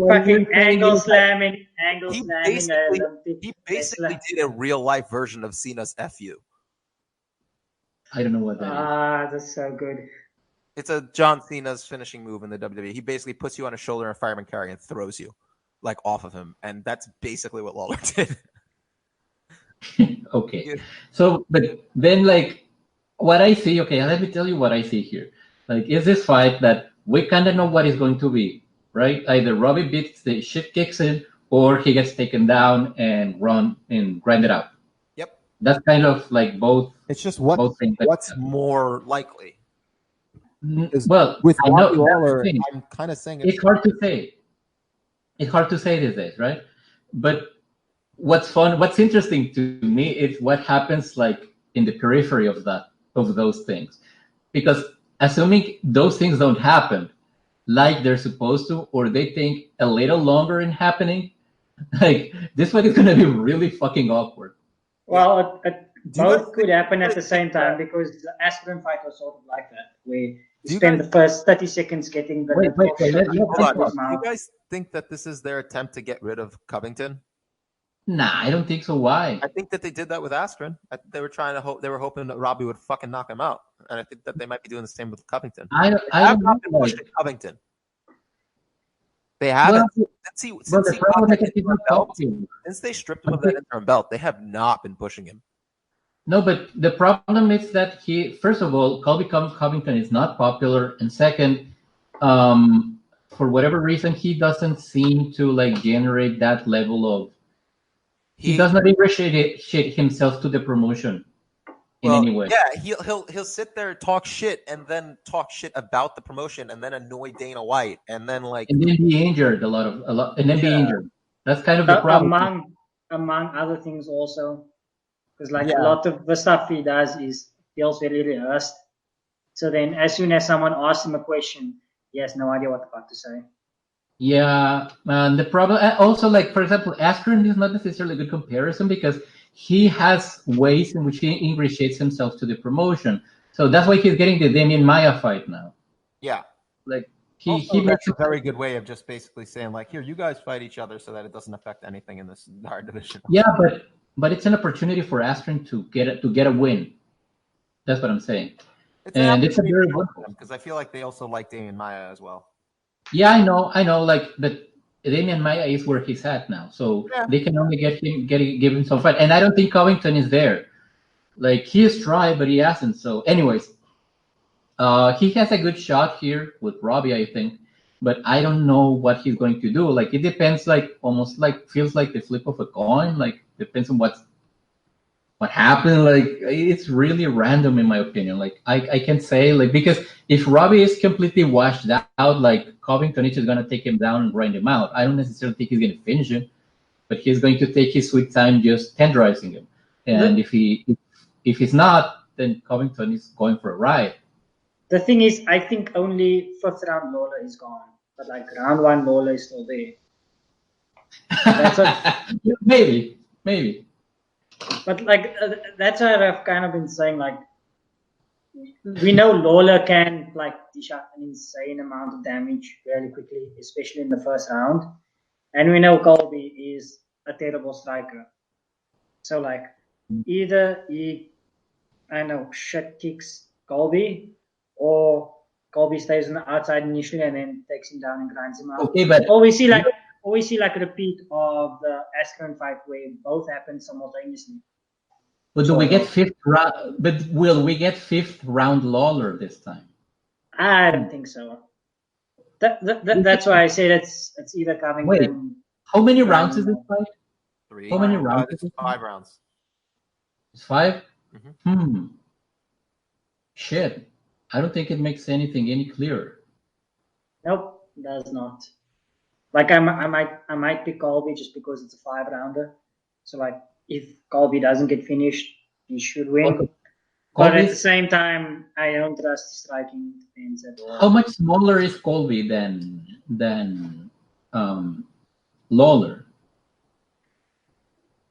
Speaker 3: fucking angle slamming.
Speaker 1: He basically did a real life version of Cena's FU.
Speaker 2: I don't know what that is.
Speaker 3: That's so good.
Speaker 1: It's a John Cena's finishing move in the WWE. He basically puts you on his shoulder in a fireman carry and throws you like off of him, and that's basically what Lawler did.
Speaker 2: Okay, so but then like what I see, let me tell you what I see here. Like, is this fight that we kind of know what is going to be, right? Either Robbie beats the shit kicks in, or he gets taken down and run and grind it out.
Speaker 1: Yep,
Speaker 2: that's kind of like both.
Speaker 1: It's just what's more likely.
Speaker 2: Well,
Speaker 1: with Robbie Lawler, I'm kind of saying
Speaker 2: it's hard to say. It's hard to say these days, right? But what's interesting to me is what happens like in the periphery of those things, because assuming those things don't happen like they're supposed to, or they take a little longer in happening, like this fight is going to be really fucking awkward.
Speaker 3: Well, Both could happen at the same time because the Askren fight was sort of like that, where you spend the first 30 seconds getting the
Speaker 1: hold on. Do you guys think that this is their attempt to get rid of Covington?
Speaker 2: Nah, I don't think so. Why?
Speaker 1: I think that they did that with Askren. They were hoping that Robbie would fucking knock him out, and I think that they might be doing the same with Covington.
Speaker 2: I don't know.
Speaker 1: Pushing Covington. They haven't. Since they stripped him of that interim belt, they have not been pushing him.
Speaker 2: No, but the problem is that first of all, Colby Covington is not popular, and second, for whatever reason, he doesn't seem to generate that level of. He does not ingratiate himself to the promotion in any way.
Speaker 1: Yeah, he'll sit there and talk shit, and then talk shit about the promotion, and then annoy Dana White, and then and
Speaker 2: then be injured a lot, and then be injured. That's kind of the problem.
Speaker 3: Among other things, also, because a lot of the stuff he does feels very rehearsed. So then, as soon as someone asks him a question, he has no idea what the fuck to say.
Speaker 2: Yeah, and the problem also, for example, Askren is not necessarily a good comparison because he has ways in which he ingratiates himself to the promotion. So that's why he's getting the Damian Maia fight now.
Speaker 1: Yeah.
Speaker 2: He
Speaker 1: makes a very good way of just basically saying, here, you guys fight each other so that it doesn't affect anything in this hard division.
Speaker 2: Yeah, but it's an opportunity for Askren to get a win. That's what I'm saying. It's a very good one.
Speaker 1: Because I feel like they also like Damian Maia as well.
Speaker 2: Yeah, I know. But Damian Maia is where he's at now, so they can only give him some fight. And I don't think Covington is there. He has tried, but he hasn't. So, anyways, he has a good shot here with Robbie, I think. But I don't know what he's going to do. It depends. Almost feels like the flip of a coin. Depends on what happened. It's really random in my opinion. I can say because if Robbie is completely washed out, Covington is just gonna take him down and grind him out. I don't necessarily think he's gonna finish him, but he's going to take his sweet time just tenderizing him. And if he's not, then Covington is going for a ride.
Speaker 3: The thing is, I think only 5th round Lawler is gone, but round 1 Lawler is still there. That's
Speaker 2: maybe.
Speaker 3: But that's what I've kind of been saying. We know Lawler can dish out an insane amount of damage really quickly, especially in the first round, and we know Colby is a terrible striker. So either he, shit kicks Colby, or Colby stays on the outside initially and then takes him down and grinds him out.
Speaker 2: Okay, but
Speaker 3: or we see a repeat of the Askren fight where both happen simultaneously.
Speaker 2: But do we get 5th round? But will we get 5th round Lawler this time?
Speaker 3: I don't think so. That's why I say it's either coming.
Speaker 2: Wait, how many rounds is this fight?
Speaker 1: 3.
Speaker 2: How many rounds?
Speaker 1: It's 5 rounds.
Speaker 2: It's 5.
Speaker 1: Mm-hmm.
Speaker 2: Shit, I don't think it makes anything any clearer.
Speaker 3: Nope, it does not. I might pick Colby just because it's a 5 rounder. So if Colby doesn't get finished, he should win. Okay. But at the same time, I don't trust his striking defense at all.
Speaker 2: How much smaller is Colby than Lawler?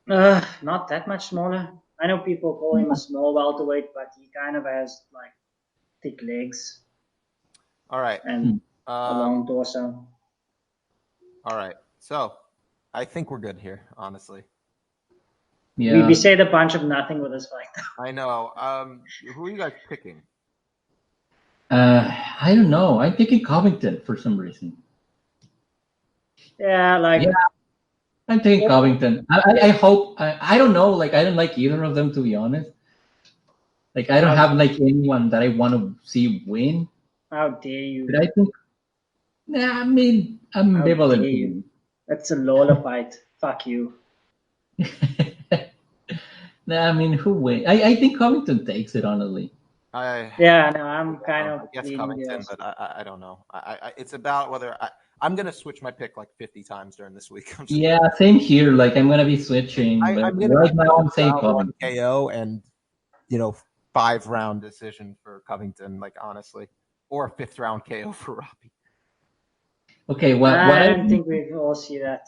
Speaker 3: Not that much smaller. I know people call him a small welterweight, but he kind of has thick legs.
Speaker 1: All right.
Speaker 3: And a long torso.
Speaker 1: All right. So I think we're good here, honestly.
Speaker 2: Yeah.
Speaker 3: We said a bunch of nothing with this fight.
Speaker 1: I know. Who are you guys picking?
Speaker 2: I don't know. I'm picking Covington for some reason.
Speaker 3: Yeah,
Speaker 2: I'm taking Covington. I hope. I don't know. I don't like either of them, to be honest. I don't have anyone that I want to see win.
Speaker 3: How dare you?
Speaker 2: But I think. Nah, I mean, I'm ambivalent.
Speaker 3: That's a Lawler fight. Fuck you.
Speaker 2: Nah, I mean, who wins? I think Covington takes it, honestly.
Speaker 3: I'm kind of.
Speaker 1: I guess Covington, but I don't know. It's about whether I'm gonna switch my pick 50 times during this week.
Speaker 2: Yeah, same here. I'm gonna be switching. Right now, I'm saying Covington.
Speaker 1: KO and 5 round decision for Covington. Honestly, or a 5th round KO for Robbie.
Speaker 2: Okay,
Speaker 3: I don't think we all see that.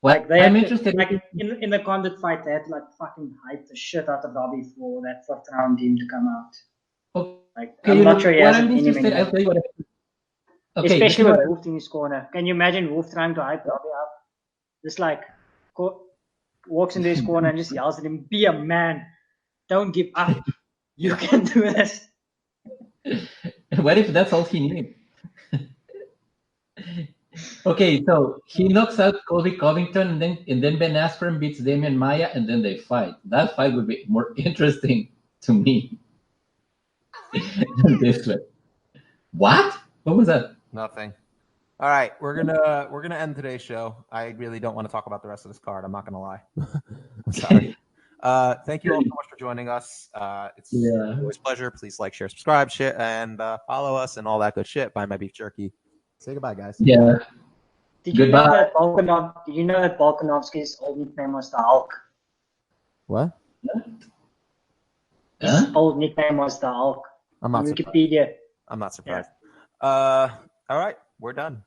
Speaker 3: Like I'm interested. Like in the Condit fight, they had to like fucking hype the shit out of Robbie for that 4th round team to come out.
Speaker 2: Okay,
Speaker 3: like I'm not sure he has it in him.
Speaker 2: I'll tell you what.
Speaker 3: Okay, especially with Wolf in his corner. Can you imagine Wolf trying to hype Robbie up? Just like walks into his corner and just yells at him, "Be a man! Don't give up! You can do this."
Speaker 2: What if that's all he needs? Okay, so he knocks out Colby Covington, and then Ben Askren beats Damian Maia, and then they fight. That fight would be more interesting to me than this one. What? What was that?
Speaker 1: Nothing. All right, we're gonna end today's show. I really don't want to talk about the rest of this card. I'm not gonna lie. I'm sorry. Thank you all so much for joining us. It's always a pleasure. Please like, share, subscribe, shit, and follow us and all that good shit. Buy my beef jerky. Say goodbye, guys.
Speaker 2: Yeah.
Speaker 3: Did you know that Volkanovski's old nickname was the Hulk?
Speaker 1: What?
Speaker 3: His old nickname was the Hulk.
Speaker 1: I'm not
Speaker 3: Wikipedia.
Speaker 1: I'm not surprised. Yeah. All right, we're done.